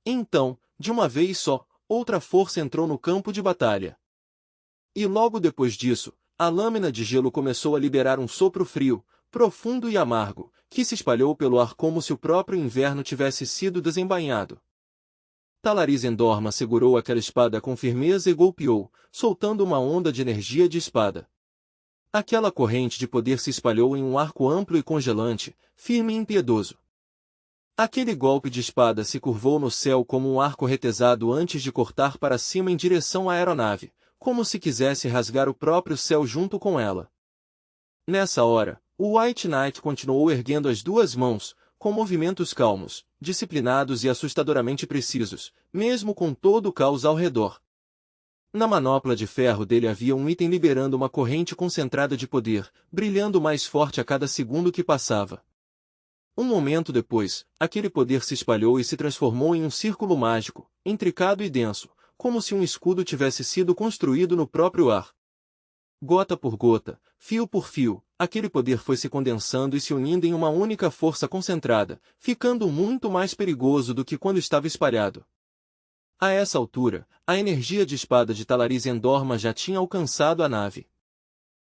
Então, de uma vez só, outra força entrou no campo de batalha. E logo depois disso, a lâmina de gelo começou a liberar um sopro frio, profundo e amargo, que se espalhou pelo ar como se o próprio inverno tivesse sido desembainhado. Talaris Endorma segurou aquela espada com firmeza e golpeou, soltando uma onda de energia de espada. Aquela corrente de poder se espalhou em um arco amplo e congelante, firme e impiedoso. Aquele golpe de espada se curvou no céu como um arco retesado antes de cortar para cima em direção à aeronave, como se quisesse rasgar o próprio céu junto com ela. Nessa hora, o White Knight continuou erguendo as duas mãos, com movimentos calmos, disciplinados e assustadoramente precisos, mesmo com todo o caos ao redor. Na manopla de ferro dele havia um item liberando uma corrente concentrada de poder, brilhando mais forte a cada segundo que passava. Um momento depois, aquele poder se espalhou e se transformou em um círculo mágico, intricado e denso, como se um escudo tivesse sido construído no próprio ar. Gota por gota, fio por fio, aquele poder foi se condensando e se unindo em uma única força concentrada, ficando muito mais perigoso do que quando estava espalhado. A essa altura, a energia de espada de Talaris Endorma já tinha alcançado a nave.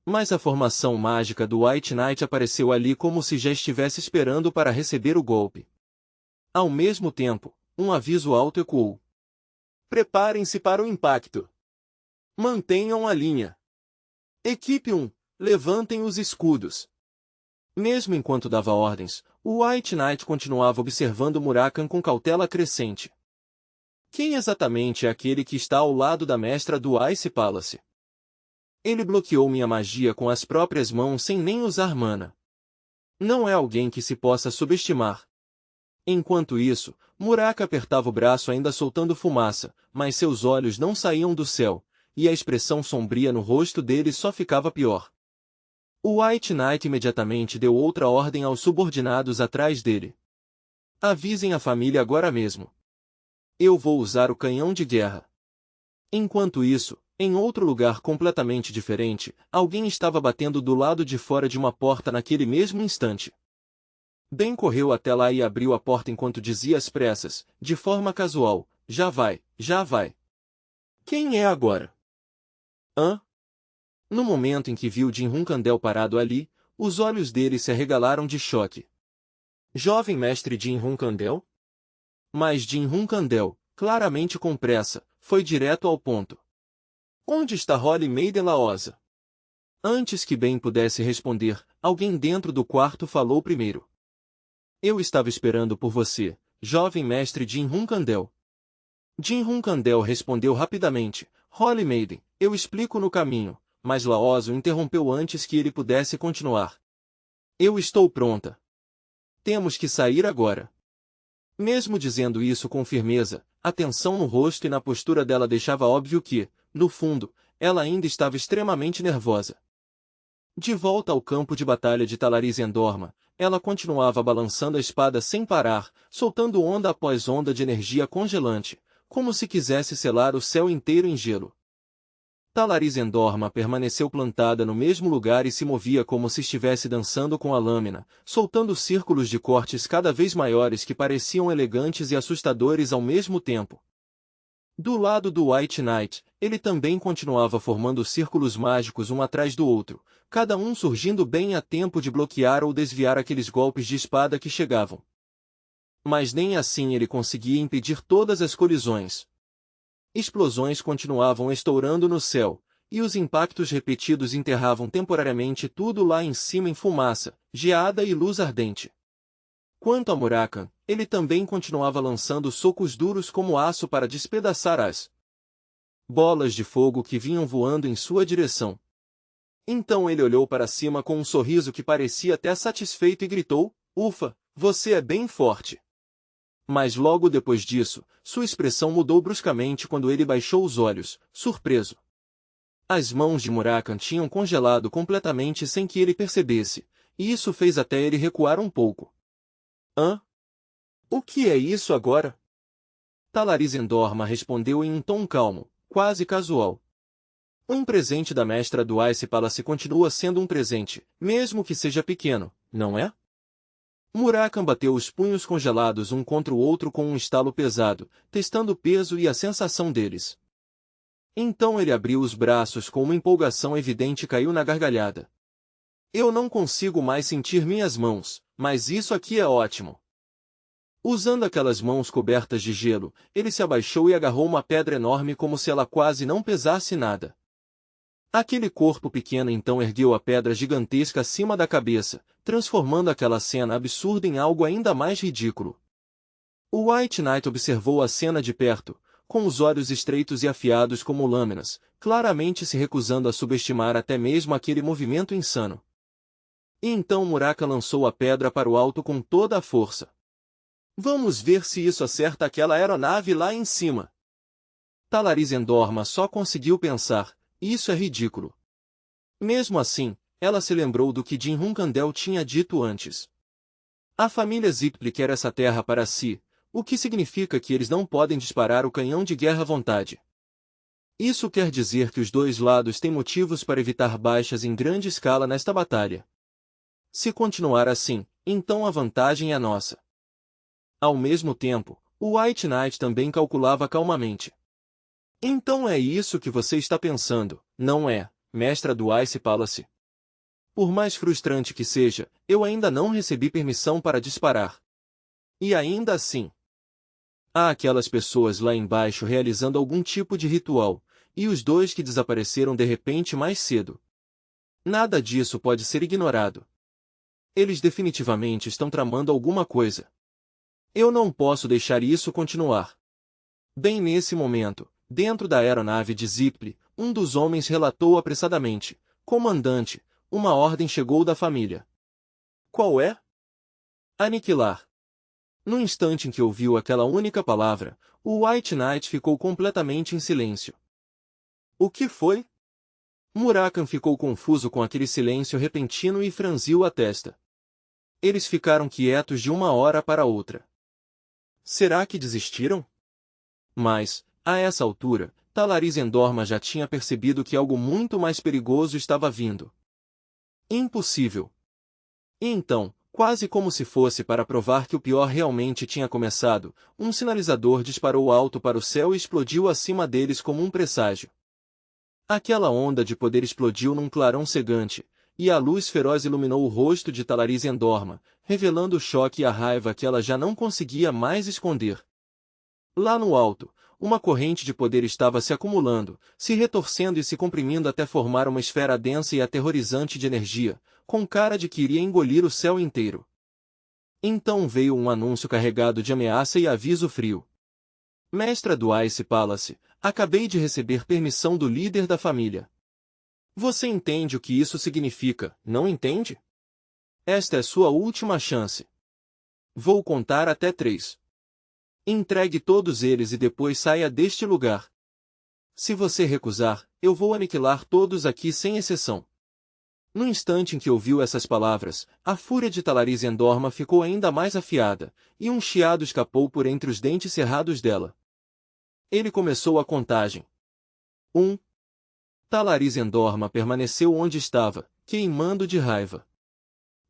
Mas a formação mágica do White Knight apareceu ali como se já estivesse esperando para receber o golpe. Ao mesmo tempo, um aviso alto ecoou. Preparem-se para o impacto. Mantenham a linha. Equipe 1, levantem os escudos. Mesmo enquanto dava ordens, o White Knight continuava observando Murakan com cautela crescente. Quem exatamente é aquele que está ao lado da mestra do Ice Palace? Ele bloqueou minha magia com as próprias mãos sem nem usar mana. Não é alguém que se possa subestimar. Enquanto isso, Muraka apertava o braço ainda soltando fumaça, mas seus olhos não saíam do céu, e a expressão sombria no rosto dele só ficava pior. O White Knight imediatamente deu outra ordem aos subordinados atrás dele. Avisem a família agora mesmo. Eu vou usar o canhão de guerra. Enquanto isso, em outro lugar completamente diferente, alguém estava batendo do lado de fora de uma porta naquele mesmo instante. Ben correu até lá e abriu a porta enquanto dizia às pressas, de forma casual, já vai, já vai. Quem é agora? Hã? No momento em que viu Jin Hunkandel parado ali, os olhos dele se arregalaram de choque. Jovem mestre Jin Hunkandel? Mas Jin Hunkandel, claramente com pressa, foi direto ao ponto. Onde está Holly Maiden Laosa? Antes que Ben pudesse responder, alguém dentro do quarto falou primeiro. Eu estava esperando por você, jovem mestre Jin Hunkandel. Jin Hunkandel respondeu rapidamente, Holly Maiden, eu explico no caminho, mas Laosa o interrompeu antes que ele pudesse continuar. Eu estou pronta. Temos que sair agora. Mesmo dizendo isso com firmeza, a tensão no rosto e na postura dela deixava óbvio que, no fundo, ela ainda estava extremamente nervosa. De volta ao campo de batalha de Talaris Endorma, ela continuava balançando a espada sem parar, soltando onda após onda de energia congelante, como se quisesse selar o céu inteiro em gelo. Talaris Endorma permaneceu plantada no mesmo lugar e se movia como se estivesse dançando com a lâmina, soltando círculos de cortes cada vez maiores que pareciam elegantes e assustadores ao mesmo tempo. Do lado do White Knight, ele também continuava formando círculos mágicos um atrás do outro, cada um surgindo bem a tempo de bloquear ou desviar aqueles golpes de espada que chegavam. Mas nem assim ele conseguia impedir todas as colisões. Explosões continuavam estourando no céu, e os impactos repetidos enterravam temporariamente tudo lá em cima em fumaça, geada e luz ardente. Quanto a Murakan, ele também continuava lançando socos duros como aço para despedaçar as bolas de fogo que vinham voando em sua direção. Então ele olhou para cima com um sorriso que parecia até satisfeito e gritou, Ufa, você é bem forte. Mas logo depois disso, sua expressão mudou bruscamente quando ele baixou os olhos, surpreso. As mãos de Murakan tinham congelado completamente sem que ele percebesse, e isso fez até ele recuar um pouco. Hã? O que é isso agora? Talaris Endorma respondeu em um tom calmo, quase casual. Um presente da mestra do Ice Palace continua sendo um presente, mesmo que seja pequeno, não é? Murakami bateu os punhos congelados um contra o outro com um estalo pesado, testando o peso e a sensação deles. Então ele abriu os braços com uma empolgação evidente e caiu na gargalhada. Eu não consigo mais sentir minhas mãos, mas isso aqui é ótimo. Usando aquelas mãos cobertas de gelo, ele se abaixou e agarrou uma pedra enorme como se ela quase não pesasse nada. Aquele corpo pequeno então ergueu a pedra gigantesca acima da cabeça, transformando aquela cena absurda em algo ainda mais ridículo. O White Knight observou a cena de perto, com os olhos estreitos e afiados como lâminas, claramente se recusando a subestimar até mesmo aquele movimento insano. E então Murakami lançou a pedra para o alto com toda a força. Vamos ver se isso acerta aquela aeronave lá em cima. Talariz Endorma só conseguiu pensar, isso é ridículo. Mesmo assim, ela se lembrou do que Jim Hunkandel tinha dito antes. A família Zipli quer essa terra para si, o que significa que eles não podem disparar o canhão de guerra à vontade. Isso quer dizer que os dois lados têm motivos para evitar baixas em grande escala nesta batalha. Se continuar assim, então a vantagem é nossa. Ao mesmo tempo, o White Knight também calculava calmamente. Então é isso que você está pensando, não é, mestra do Ice Palace? Por mais frustrante que seja, eu ainda não recebi permissão para disparar. E ainda assim, há aquelas pessoas lá embaixo realizando algum tipo de ritual, e os dois que desapareceram de repente mais cedo. Nada disso pode ser ignorado. Eles definitivamente estão tramando alguma coisa. Eu não posso deixar isso continuar. Bem nesse momento, dentro da aeronave de Zipli, um dos homens relatou apressadamente: Comandante, uma ordem chegou da família. Qual é? Aniquilar. No instante em que ouviu aquela única palavra, o White Knight ficou completamente em silêncio. O que foi? Murakami ficou confuso com aquele silêncio repentino e franziu a testa. Eles ficaram quietos de uma hora para outra. Será que desistiram? Mas, a essa altura, Talariz Endorma já tinha percebido que algo muito mais perigoso estava vindo. Impossível. E então, quase como se fosse para provar que o pior realmente tinha começado, um sinalizador disparou alto para o céu e explodiu acima deles como um presságio. Aquela onda de poder explodiu num clarão cegante, e a luz feroz iluminou o rosto de Talariz Endorma, revelando o choque e a raiva que ela já não conseguia mais esconder. Lá no alto, uma corrente de poder estava se acumulando, se retorcendo e se comprimindo até formar uma esfera densa e aterrorizante de energia, com cara de que iria engolir o céu inteiro. Então veio um anúncio carregado de ameaça e aviso frio. Mestra do Ice Palace, acabei de receber permissão do líder da família. Você entende o que isso significa, não entende? Esta é sua última chance. Vou contar até 3. Entregue todos eles e depois saia deste lugar. Se você recusar, eu vou aniquilar todos aqui sem exceção. No instante em que ouviu essas palavras, a fúria de Talariz Endorma ficou ainda mais afiada, e um chiado escapou por entre os dentes cerrados dela. Ele começou a contagem. 1. Talariz Endorma permaneceu onde estava, queimando de raiva.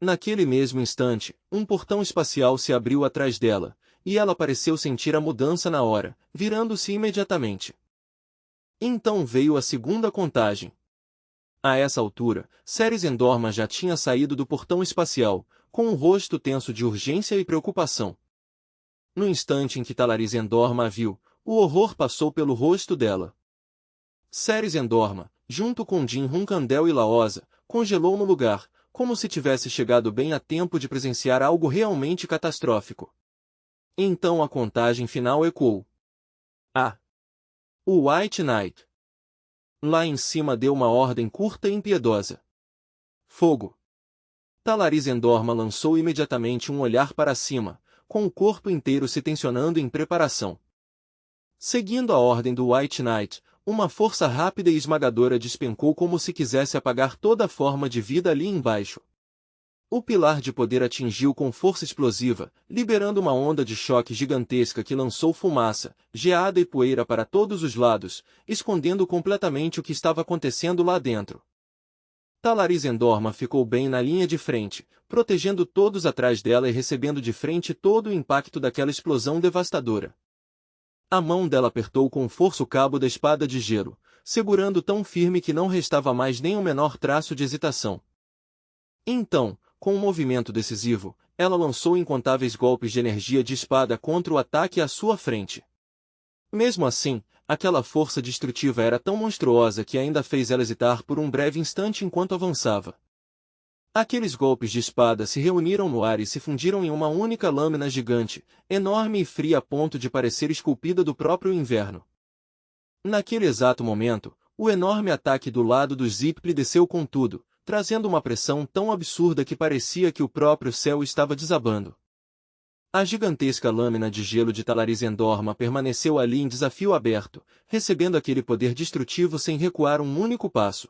Naquele mesmo instante, um portão espacial se abriu atrás dela, e ela pareceu sentir a mudança na hora, virando-se imediatamente. Então veio a segunda contagem. A essa altura, Ceres Endorma já tinha saído do portão espacial, com o rosto tenso de urgência e preocupação. No instante em que Talariz Endorma a viu, o horror passou pelo rosto dela. Ceres Endorma, junto com Jim Hunkandel e Laosa, congelou no lugar, como se tivesse chegado bem a tempo de presenciar algo realmente catastrófico. Então a contagem final ecoou. O White Knight. Lá em cima deu uma ordem curta e impiedosa. Fogo. Talariz Endorma lançou imediatamente um olhar para cima, com o corpo inteiro se tensionando em preparação. Seguindo a ordem do White Knight, uma força rápida e esmagadora despencou como se quisesse apagar toda forma de vida ali embaixo. O pilar de poder atingiu com força explosiva, liberando uma onda de choque gigantesca que lançou fumaça, geada e poeira para todos os lados, escondendo completamente o que estava acontecendo lá dentro. Talaris Endorma ficou bem na linha de frente, protegendo todos atrás dela e recebendo de frente todo o impacto daquela explosão devastadora. A mão dela apertou com força o cabo da espada de gelo, segurando tão firme que não restava mais nem o menor traço de hesitação. Então, com um movimento decisivo, ela lançou incontáveis golpes de energia de espada contra o ataque à sua frente. Mesmo assim, aquela força destrutiva era tão monstruosa que ainda fez ela hesitar por um breve instante enquanto avançava. Aqueles golpes de espada se reuniram no ar e se fundiram em uma única lâmina gigante, enorme e fria a ponto de parecer esculpida do próprio inverno. Naquele exato momento, o enorme ataque do lado do Zipli desceu com tudo, trazendo uma pressão tão absurda que parecia que o próprio céu estava desabando. A gigantesca lâmina de gelo de Talaris Endorma permaneceu ali em desafio aberto, recebendo aquele poder destrutivo sem recuar um único passo.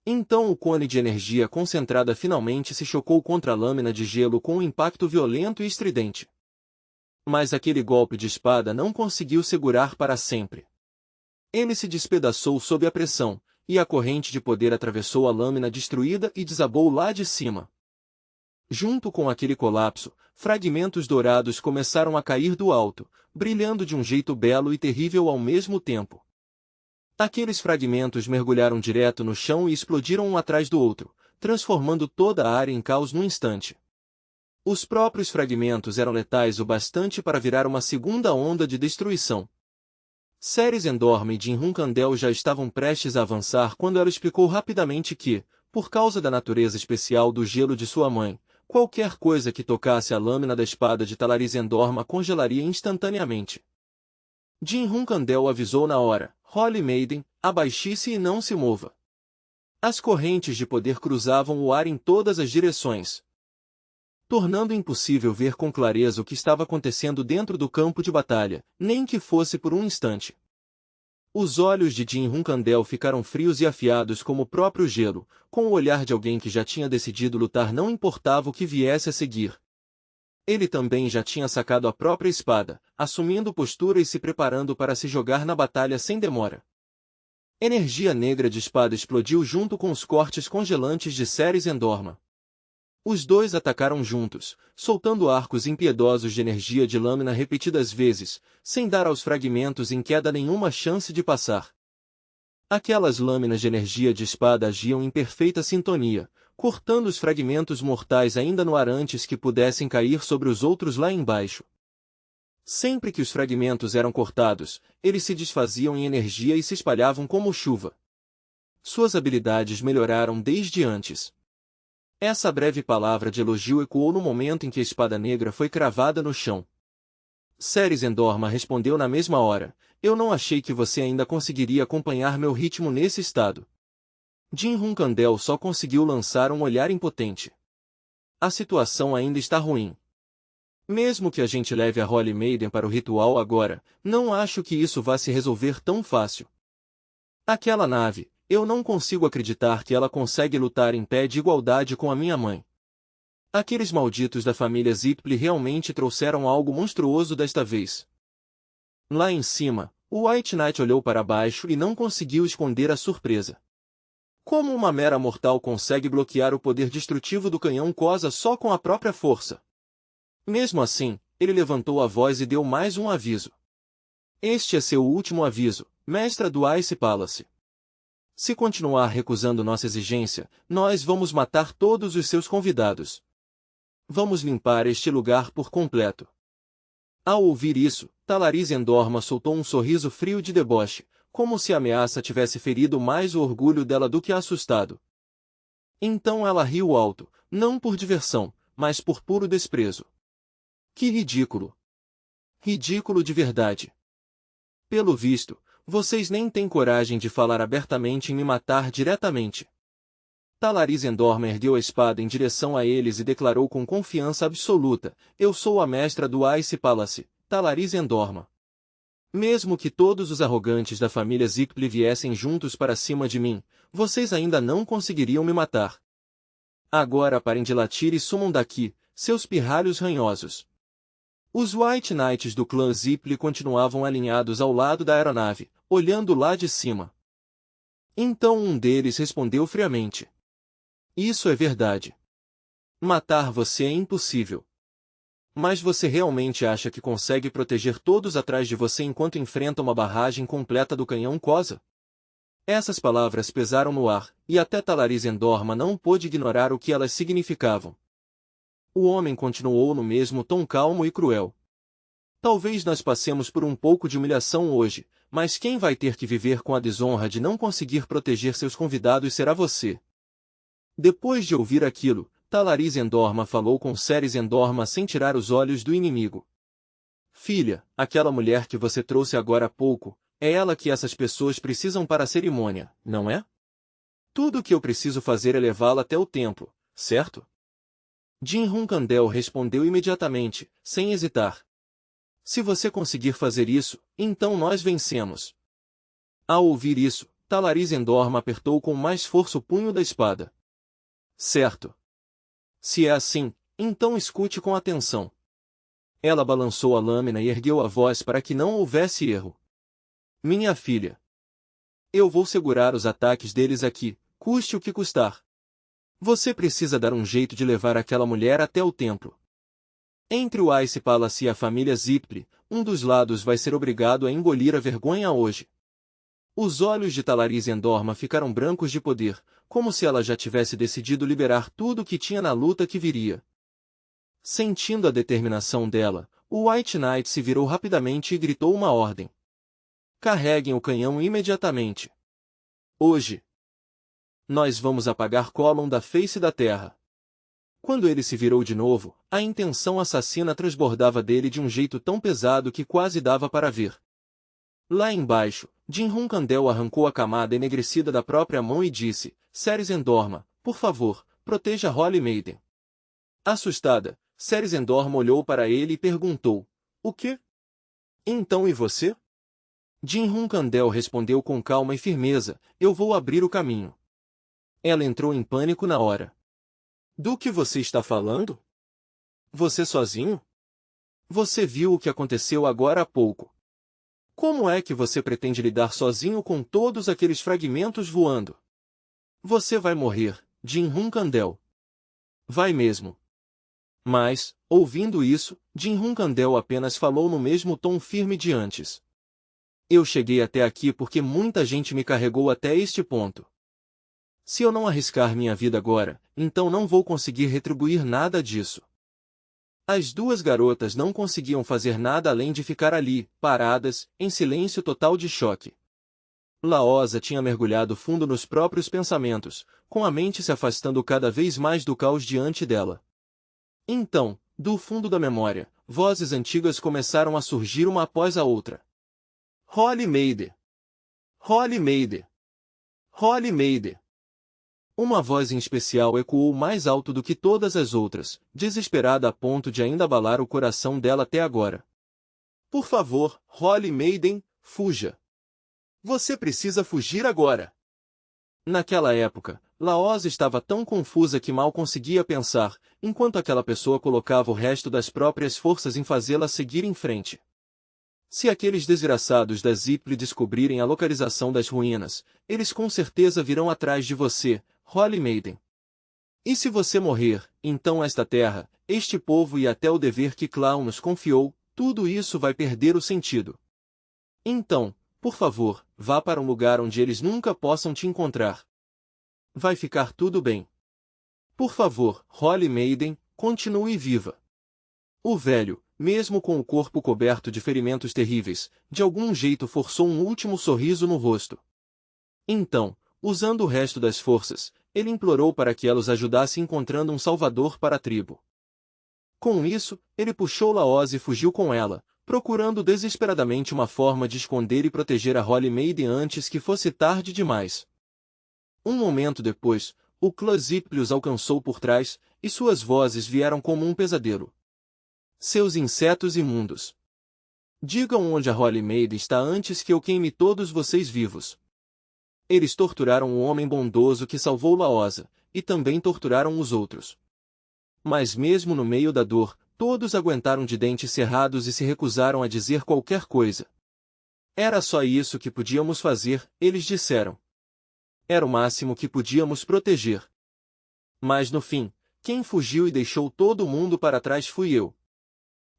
Então o cone de energia concentrada finalmente se chocou contra a lâmina de gelo com um impacto violento e estridente. Mas aquele golpe de espada não conseguiu segurar para sempre. Ele se despedaçou sob a pressão, e a corrente de poder atravessou a lâmina destruída e desabou lá de cima. Junto com aquele colapso, fragmentos dourados começaram a cair do alto, brilhando de um jeito belo e terrível ao mesmo tempo. Aqueles fragmentos mergulharam direto no chão e explodiram um atrás do outro, transformando toda a área em caos num instante. Os próprios fragmentos eram letais o bastante para virar uma segunda onda de destruição. Ceres Endorma e Jin Hunkandel já estavam prestes a avançar quando ela explicou rapidamente que, por causa da natureza especial do gelo de sua mãe, qualquer coisa que tocasse a lâmina da espada de Talaris Endorma congelaria instantaneamente. Jin Hunkandel avisou na hora: Holy Maiden, abaixe-se e não se mova. As correntes de poder cruzavam o ar em todas as direções, tornando impossível ver com clareza o que estava acontecendo dentro do campo de batalha, nem que fosse por um instante. Os olhos de Jin Hunkandel ficaram frios e afiados como o próprio gelo, com o olhar de alguém que já tinha decidido lutar não importava o que viesse a seguir. Ele também já tinha sacado a própria espada, assumindo postura e se preparando para se jogar na batalha sem demora. Energia negra de espada explodiu junto com os cortes congelantes de Ceres Endorma. Os dois atacaram juntos, soltando arcos impiedosos de energia de lâmina repetidas vezes, sem dar aos fragmentos em queda nenhuma chance de passar. Aquelas lâminas de energia de espada agiam em perfeita sintonia, cortando os fragmentos mortais ainda no ar antes que pudessem cair sobre os outros lá embaixo. Sempre que os fragmentos eram cortados, eles se desfaziam em energia e se espalhavam como chuva. Suas habilidades melhoraram desde antes. Essa breve palavra de elogio ecoou no momento em que a espada negra foi cravada no chão. Ceres Endorma respondeu na mesma hora: eu não achei que você ainda conseguiria acompanhar meu ritmo nesse estado. Jin Hunkandel só conseguiu lançar um olhar impotente. A situação ainda está ruim. Mesmo que a gente leve a Holy Maiden para o ritual agora, não acho que isso vá se resolver tão fácil. Aquela nave, eu não consigo acreditar que ela consegue lutar em pé de igualdade com a minha mãe. Aqueles malditos da família Zipli realmente trouxeram algo monstruoso desta vez. Lá em cima, o White Knight olhou para baixo e não conseguiu esconder a surpresa. Como uma mera mortal consegue bloquear o poder destrutivo do canhão Kosa só com a própria força? Mesmo assim, ele levantou a voz e deu mais um aviso. Este é seu último aviso, mestra do Ice Palace. Se continuar recusando nossa exigência, nós vamos matar todos os seus convidados. Vamos limpar este lugar por completo. Ao ouvir isso, Talaris Endorma soltou um sorriso frio de deboche, como se a ameaça tivesse ferido mais o orgulho dela do que assustado. Então ela riu alto, não por diversão, mas por puro desprezo. Que ridículo! Ridículo de verdade. Pelo visto, vocês nem têm coragem de falar abertamente em me matar diretamente. Talaris Endorma ergueu a espada em direção a eles e declarou com confiança absoluta: eu sou a mestra do Ice Palace, Talaris Endorma. Mesmo que todos os arrogantes da família Zipli viessem juntos para cima de mim, vocês ainda não conseguiriam me matar. Agora parem de latir e sumam daqui, seus pirralhos ranhosos. Os White Knights do clã Zipli continuavam alinhados ao lado da aeronave, olhando lá de cima. Então um deles respondeu friamente: Isso é verdade. Matar você é impossível. Mas você realmente acha que consegue proteger todos atrás de você enquanto enfrenta uma barragem completa do canhão Kosa? Essas palavras pesaram no ar, e até Talariz Endorma não pôde ignorar o que elas significavam. O homem continuou no mesmo tom calmo e cruel. Talvez nós passemos por um pouco de humilhação hoje, mas quem vai ter que viver com a desonra de não conseguir proteger seus convidados será você. Depois de ouvir aquilo, Talariz Endorma falou com Ceres Endorma sem tirar os olhos do inimigo. Filha, aquela mulher que você trouxe agora há pouco, é ela que essas pessoas precisam para a cerimônia, não é? Tudo o que eu preciso fazer é levá-la até o templo, certo? Jin Hunkandel respondeu imediatamente, sem hesitar. Se você conseguir fazer isso, então nós vencemos. Ao ouvir isso, Talariz Endorma apertou com mais força o punho da espada. Certo. Se é assim, então escute com atenção. Ela balançou a lâmina e ergueu a voz para que não houvesse erro. Minha filha. Eu vou segurar os ataques deles aqui, custe o que custar. Você precisa dar um jeito de levar aquela mulher até o templo. Entre o Ice Palace e a família Zipri, um dos lados vai ser obrigado a engolir a vergonha hoje. Os olhos de Talariz Endorma ficaram brancos de poder, como se ela já tivesse decidido liberar tudo o que tinha na luta que viria. Sentindo a determinação dela, o White Knight se virou rapidamente e gritou uma ordem. Carreguem o canhão imediatamente. Hoje, nós vamos apagar Colum da face da terra. Quando ele se virou de novo, a intenção assassina transbordava dele de um jeito tão pesado que quase dava para ver. Lá embaixo, Jin Hunkandel arrancou a camada enegrecida da própria mão e disse, Ceres Endorma, por favor, proteja Holy Maiden. Assustada, Ceres Endorma olhou para ele e perguntou, o quê? Então e você? Jin Hunkandel respondeu com calma e firmeza, eu vou abrir o caminho. Ela entrou em pânico na hora. Do que você está falando? Você sozinho? Você viu o que aconteceu agora há pouco. Como é que você pretende lidar sozinho com todos aqueles fragmentos voando? Você vai morrer, Jin Hunkandel. Vai mesmo. Mas, ouvindo isso, Jin Hunkandel apenas falou no mesmo tom firme de antes. Eu cheguei até aqui porque muita gente me carregou até este ponto. Se eu não arriscar minha vida agora, então não vou conseguir retribuir nada disso. As duas garotas não conseguiam fazer nada além de ficar ali, paradas, em silêncio total de choque. Laosa tinha mergulhado fundo nos próprios pensamentos, com a mente se afastando cada vez mais do caos diante dela. Então, do fundo da memória, vozes antigas começaram a surgir uma após a outra. Holy Maiden! Holy Maiden! Holy Maiden! Uma voz em especial ecoou mais alto do que todas as outras, desesperada a ponto de ainda abalar o coração dela até agora. Por favor, Holy Maiden, fuja! Você precisa fugir agora! Naquela época, Laosa estava tão confusa que mal conseguia pensar, enquanto aquela pessoa colocava o resto das próprias forças em fazê-la seguir em frente. Se aqueles desgraçados da Zipli descobrirem a localização das ruínas, eles com certeza virão atrás de você, Holy Maiden. E se você morrer, então esta terra, este povo e até o dever que Clown nos confiou, tudo isso vai perder o sentido. Então, por favor, vá para um lugar onde eles nunca possam te encontrar. Vai ficar tudo bem. Por favor, Holy Maiden, continue viva. O velho, mesmo com o corpo coberto de ferimentos terríveis, de algum jeito forçou um último sorriso no rosto. Então, usando o resto das forças, ele implorou para que ela os ajudasse encontrando um salvador para a tribo. Com isso, ele puxou Laosa e fugiu com ela, procurando desesperadamente uma forma de esconder e proteger a Holy Maiden antes que fosse tarde demais. Um momento depois, o clã Zipli os alcançou por trás, e suas vozes vieram como um pesadelo. Seus insetos imundos! Digam onde a Holy Maiden está antes que eu queime todos vocês vivos. Eles torturaram o homem bondoso que salvou Laosa, e também torturaram os outros. Mas mesmo no meio da dor, todos aguentaram de dentes cerrados e se recusaram a dizer qualquer coisa. Era só isso que podíamos fazer, eles disseram. Era o máximo que podíamos proteger. Mas no fim, quem fugiu e deixou todo mundo para trás fui eu.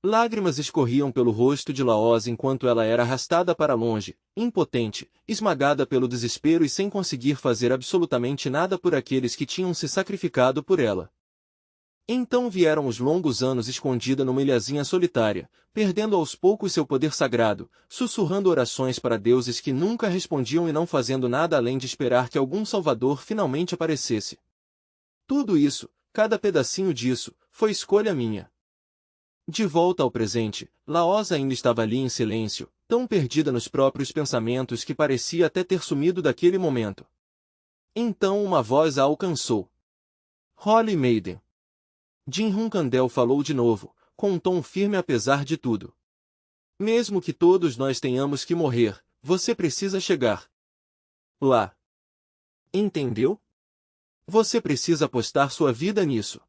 Lágrimas escorriam pelo rosto de Laoz enquanto ela era arrastada para longe, impotente, esmagada pelo desespero e sem conseguir fazer absolutamente nada por aqueles que tinham se sacrificado por ela. Então vieram os longos anos escondida numa ilhazinha solitária, perdendo aos poucos seu poder sagrado, sussurrando orações para deuses que nunca respondiam e não fazendo nada além de esperar que algum salvador finalmente aparecesse. Tudo isso, cada pedacinho disso, foi escolha minha. De volta ao presente, Laoz ainda estava ali em silêncio, tão perdida nos próprios pensamentos que parecia até ter sumido daquele momento. Então uma voz a alcançou. Holy Maiden. Jin Kandel falou de novo, com um tom firme apesar de tudo. Mesmo que todos nós tenhamos que morrer, você precisa chegar lá. Entendeu? Você precisa apostar sua vida nisso.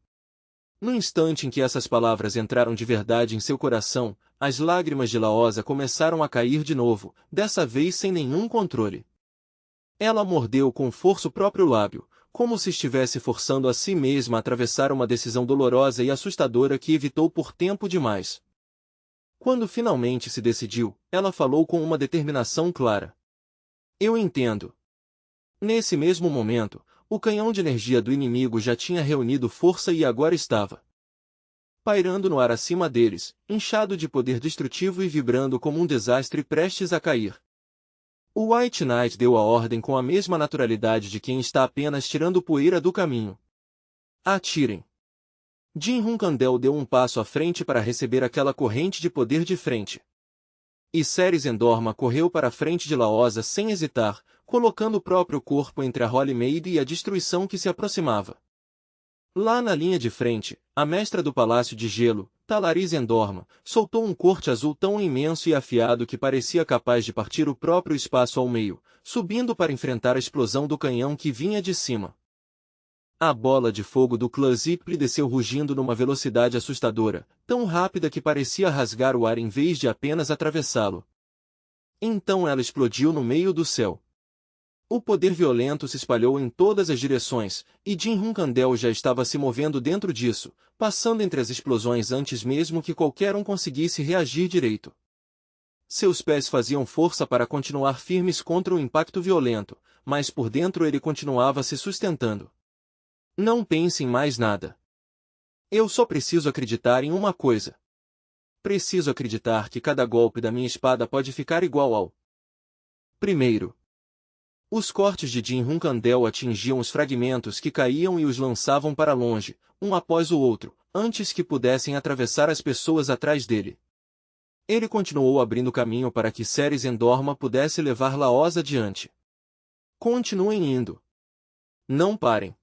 No instante em que essas palavras entraram de verdade em seu coração, as lágrimas de Laosa começaram a cair de novo, dessa vez sem nenhum controle. Ela mordeu com força o próprio lábio, como se estivesse forçando a si mesma a atravessar uma decisão dolorosa e assustadora que evitou por tempo demais. Quando finalmente se decidiu, ela falou com uma determinação clara. Eu entendo. Nesse mesmo momento, o canhão de energia do inimigo já tinha reunido força e agora estava pairando no ar acima deles, inchado de poder destrutivo e vibrando como um desastre prestes a cair. O White Knight deu a ordem com a mesma naturalidade de quem está apenas tirando poeira do caminho. Atirem! Jin Kandel deu um passo à frente para receber aquela corrente de poder de frente. E Ceres Endorma correu para a frente de Laosa sem hesitar, colocando o próprio corpo entre a Holy Maid e a destruição que se aproximava. Lá na linha de frente, a mestra do Palácio de Gelo, Talaris Endorma, soltou um corte azul tão imenso e afiado que parecia capaz de partir o próprio espaço ao meio, subindo para enfrentar a explosão do canhão que vinha de cima. A bola de fogo do clã Zipli desceu rugindo numa velocidade assustadora, tão rápida que parecia rasgar o ar em vez de apenas atravessá-lo. Então ela explodiu no meio do céu. O poder violento se espalhou em todas as direções, e Jin Kandel já estava se movendo dentro disso, passando entre as explosões antes mesmo que qualquer um conseguisse reagir direito. Seus pés faziam força para continuar firmes contra o impacto violento, mas por dentro ele continuava se sustentando. Não pense em mais nada. Eu só preciso acreditar em uma coisa. Preciso acreditar que cada golpe da minha espada pode ficar igual ao primeiro. Os cortes de Jin Kandel atingiam os fragmentos que caíam e os lançavam para longe, um após o outro, antes que pudessem atravessar as pessoas atrás dele. Ele continuou abrindo caminho para que Ceres Endorma pudesse levar Laoz adiante. Continuem indo. Não parem.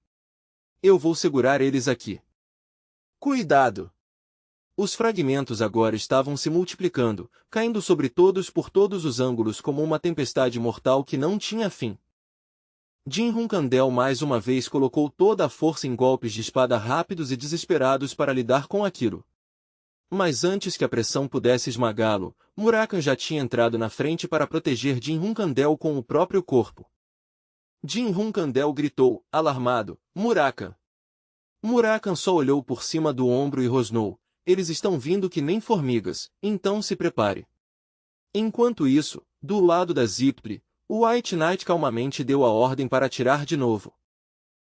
Eu vou segurar eles aqui. Cuidado! Os fragmentos agora estavam se multiplicando, caindo sobre todos por todos os ângulos como uma tempestade mortal que não tinha fim. Jin Kandel mais uma vez colocou toda a força em golpes de espada rápidos e desesperados para lidar com aquilo. Mas antes que a pressão pudesse esmagá-lo, Murakan já tinha entrado na frente para proteger Jin Kandel com o próprio corpo. Jin Kandel gritou, alarmado, Murakan! Murakan só olhou por cima do ombro e rosnou. Eles estão vindo que nem formigas, então se prepare. Enquanto isso, do lado da Zipli, o White Knight calmamente deu a ordem para atirar de novo.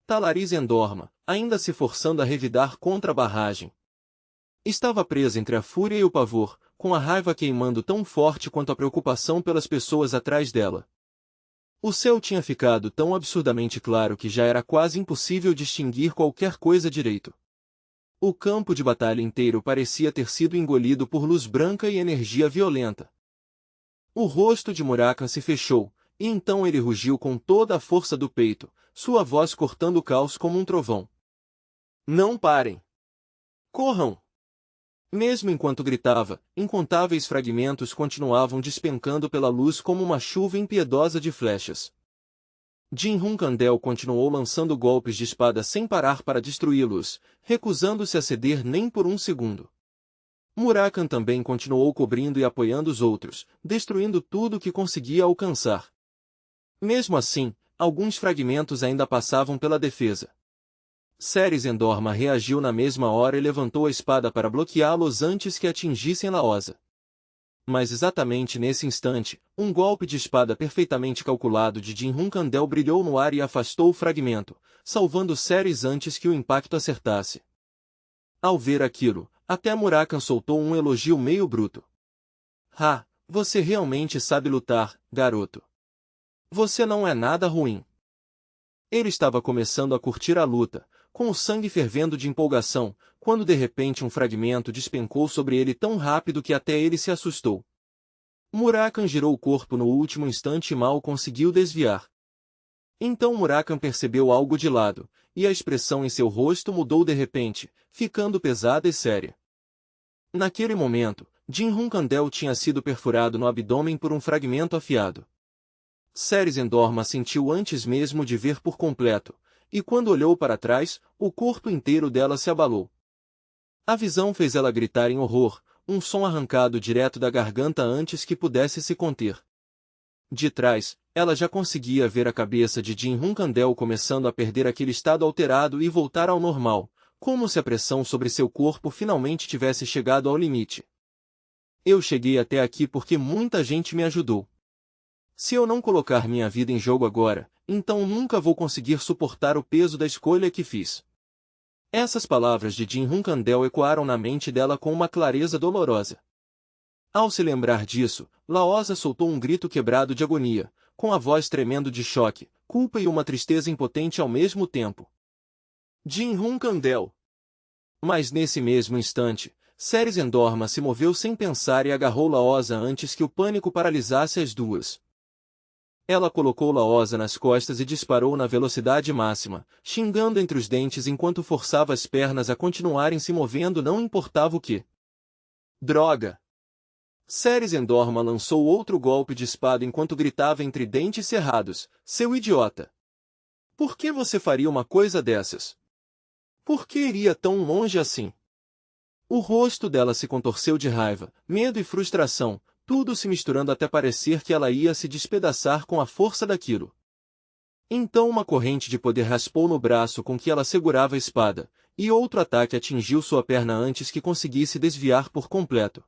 Talaris Endorma, ainda se forçando a revidar contra a barragem. Estava presa entre a fúria e o pavor, com a raiva queimando tão forte quanto a preocupação pelas pessoas atrás dela. O céu tinha ficado tão absurdamente claro que já era quase impossível distinguir qualquer coisa direito. O campo de batalha inteiro parecia ter sido engolido por luz branca e energia violenta. O rosto de Murakan se fechou, e então ele rugiu com toda a força do peito, sua voz cortando o caos como um trovão. Não parem! Corram! Mesmo enquanto gritava, incontáveis fragmentos continuavam despencando pela luz como uma chuva impiedosa de flechas. Jin Kandel continuou lançando golpes de espada sem parar para destruí-los, recusando-se a ceder nem por um segundo. Murakan também continuou cobrindo e apoiando os outros, destruindo tudo que conseguia alcançar. Mesmo assim, alguns fragmentos ainda passavam pela defesa. Ceres Endorma reagiu na mesma hora e levantou a espada para bloqueá-los antes que atingissem Laosa. Mas exatamente nesse instante, um golpe de espada perfeitamente calculado de Jin Hunkandel brilhou no ar e afastou o fragmento, salvando Ceres antes que o impacto acertasse. Ao ver aquilo, até Murakan soltou um elogio meio bruto. Ah, você realmente sabe lutar, garoto. Você não é nada ruim. Ele estava começando a curtir a luta, com o sangue fervendo de empolgação, quando de repente um fragmento despencou sobre ele tão rápido que até ele se assustou. Murakan girou o corpo no último instante e mal conseguiu desviar. Então Murakan percebeu algo de lado, e a expressão em seu rosto mudou de repente, ficando pesada e séria. Naquele momento, Jin Hunkandel tinha sido perfurado no abdômen por um fragmento afiado. Ceres Endorma sentiu antes mesmo de ver por completo, e quando olhou para trás, o corpo inteiro dela se abalou. A visão fez ela gritar em horror, um som arrancado direto da garganta antes que pudesse se conter. De trás, ela já conseguia ver a cabeça de Jin Hunkandel começando a perder aquele estado alterado e voltar ao normal, como se a pressão sobre seu corpo finalmente tivesse chegado ao limite. Eu cheguei até aqui porque muita gente me ajudou. Se eu não colocar minha vida em jogo agora, então nunca vou conseguir suportar o peso da escolha que fiz. Essas palavras de Jin Hunkandel ecoaram na mente dela com uma clareza dolorosa. Ao se lembrar disso, Laosa soltou um grito quebrado de agonia, com a voz tremendo de choque, culpa e uma tristeza impotente ao mesmo tempo. Jin Hunkandel! Mas nesse mesmo instante, Ceres Endorma se moveu sem pensar e agarrou Laosa antes que o pânico paralisasse as duas. Ela colocou Laosa nas costas e disparou na velocidade máxima, xingando entre os dentes enquanto forçava as pernas a continuarem se movendo não importava o que. Droga! Ceres Endorma lançou outro golpe de espada enquanto gritava entre dentes cerrados, seu idiota! Por que você faria uma coisa dessas? Por que iria tão longe assim? O rosto dela se contorceu de raiva, medo e frustração, tudo se misturando até parecer que ela ia se despedaçar com a força daquilo. Então uma corrente de poder raspou no braço com que ela segurava a espada, e outro ataque atingiu sua perna antes que conseguisse desviar por completo.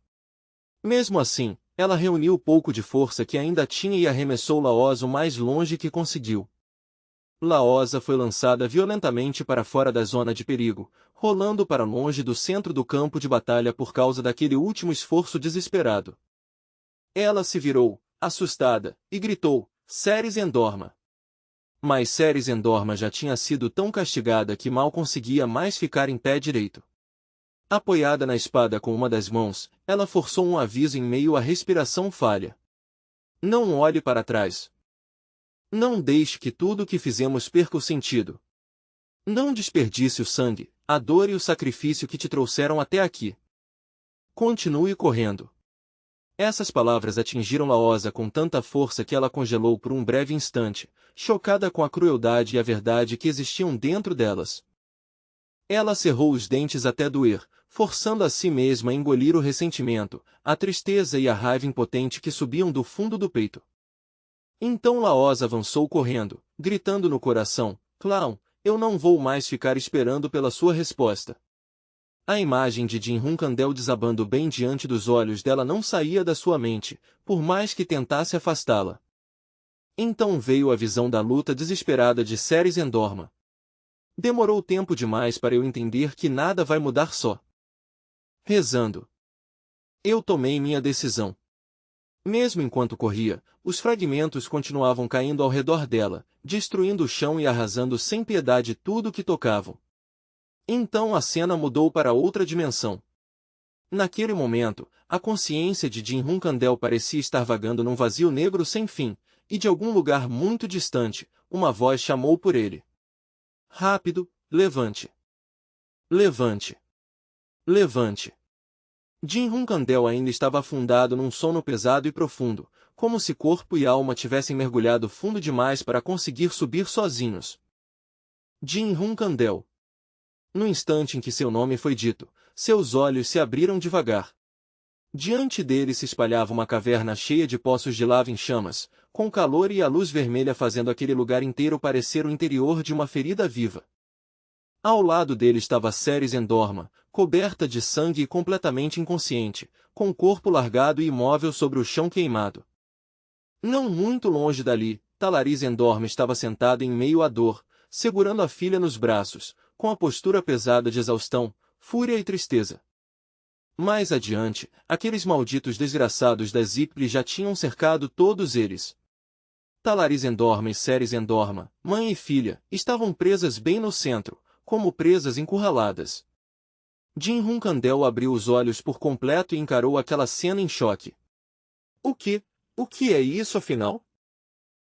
Mesmo assim, ela reuniu o pouco de força que ainda tinha e arremessou Laosa o mais longe que conseguiu. Laosa foi lançada violentamente para fora da zona de perigo, rolando para longe do centro do campo de batalha por causa daquele último esforço desesperado. Ela se virou, assustada, e gritou, Ceres Endorma. Mas Ceres Endorma já tinha sido tão castigada que mal conseguia mais ficar em pé direito. Apoiada na espada com uma das mãos, ela forçou um aviso em meio à respiração falha. Não olhe para trás. Não deixe que tudo o que fizemos perca o sentido. Não desperdice o sangue, a dor e o sacrifício que te trouxeram até aqui. Continue correndo. Essas palavras atingiram Laosa com tanta força que ela congelou por um breve instante, chocada com a crueldade e a verdade que existiam dentro delas. Ela cerrou os dentes até doer, forçando a si mesma a engolir o ressentimento, a tristeza e a raiva impotente que subiam do fundo do peito. Então Laosa avançou correndo, gritando no coração, Clown, eu não vou mais ficar esperando pela sua resposta. A imagem de Jin Hunkandel desabando bem diante dos olhos dela não saía da sua mente, por mais que tentasse afastá-la. Então veio a visão da luta desesperada de Ceres Endorma. Demorou tempo demais para eu entender que nada vai mudar só. Rezando. Eu tomei minha decisão. Mesmo enquanto corria, os fragmentos continuavam caindo ao redor dela, destruindo o chão e arrasando sem piedade tudo que tocavam. Então a cena mudou para outra dimensão. Naquele momento, a consciência de Jin Hunkandel parecia estar vagando num vazio negro sem fim, e de algum lugar muito distante, uma voz chamou por ele. Rápido, levante. Levante. Levante. Jin Hunkandel ainda estava afundado num sono pesado e profundo, como se corpo e alma tivessem mergulhado fundo demais para conseguir subir sozinhos. Jin Hunkandel. No instante em que seu nome foi dito, seus olhos se abriram devagar. Diante dele se espalhava uma caverna cheia de poços de lava em chamas, com calor e a luz vermelha fazendo aquele lugar inteiro parecer o interior de uma ferida viva. Ao lado dele estava Ceres Endorma, coberta de sangue e completamente inconsciente, com o corpo largado e imóvel sobre o chão queimado. Não muito longe dali, Talaris Endorma estava sentada em meio à dor, segurando a filha nos braços, com a postura pesada de exaustão, fúria e tristeza. Mais adiante, aqueles malditos desgraçados da Zipli já tinham cercado todos eles. Talaris Endorma e Ceres Endorma, mãe e filha, estavam presas bem no centro, como presas encurraladas. Jin Hunkandel abriu os olhos por completo e encarou aquela cena em choque. O que? O que é isso afinal?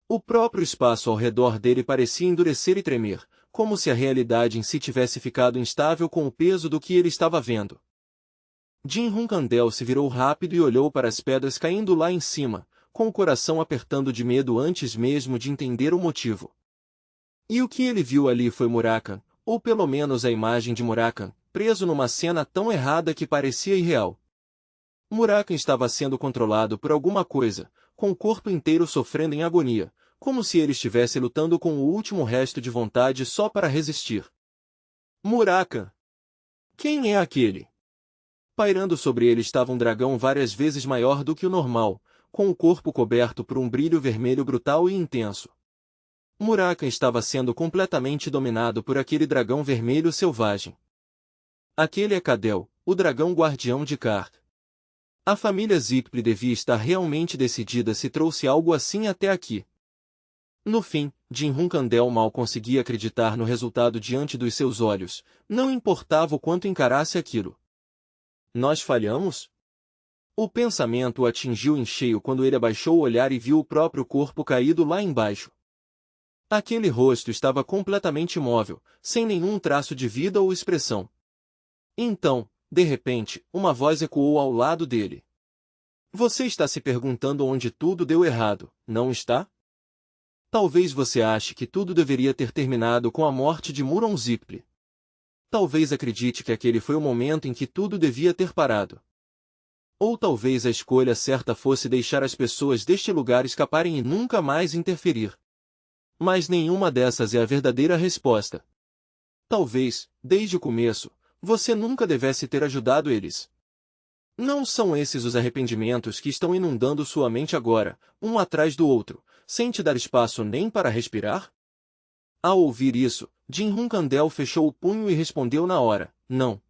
O próprio espaço ao redor dele parecia endurecer e tremer, como se a realidade em si tivesse ficado instável com o peso do que ele estava vendo. Jin Hunkandel se virou rápido e olhou para as pedras caindo lá em cima, com o coração apertando de medo antes mesmo de entender o motivo. E o que ele viu ali foi Murakan, ou pelo menos a imagem de Murakan, preso numa cena tão errada que parecia irreal. Murakan estava sendo controlado por alguma coisa, com o corpo inteiro sofrendo em agonia, como se ele estivesse lutando com o último resto de vontade só para resistir. Murakan! Quem é aquele? Pairando sobre ele estava um dragão várias vezes maior do que o normal, com o corpo coberto por um brilho vermelho brutal e intenso. Murakan estava sendo completamente dominado por aquele dragão vermelho selvagem. Aquele é Kadel, o dragão guardião de Kar. A família Zipli devia estar realmente decidida se trouxe algo assim até aqui. No fim, Jin Hunkandel mal conseguia acreditar no resultado diante dos seus olhos, não importava o quanto encarasse aquilo. Nós falhamos? O pensamento o atingiu em cheio quando ele abaixou o olhar e viu o próprio corpo caído lá embaixo. Aquele rosto estava completamente imóvel, sem nenhum traço de vida ou expressão. Então, de repente, uma voz ecoou ao lado dele. Você está se perguntando onde tudo deu errado, não está? Talvez você ache que tudo deveria ter terminado com a morte de Muron Zipli. Talvez acredite que aquele foi o momento em que tudo devia ter parado. Ou talvez a escolha certa fosse deixar as pessoas deste lugar escaparem e nunca mais interferir. Mas nenhuma dessas é a verdadeira resposta. Talvez, desde o começo, você nunca devesse ter ajudado eles. Não são esses os arrependimentos que estão inundando sua mente agora, um atrás do outro, sem te dar espaço nem para respirar? Ao ouvir isso, Jin Hunkandel fechou o punho e respondeu na hora, não.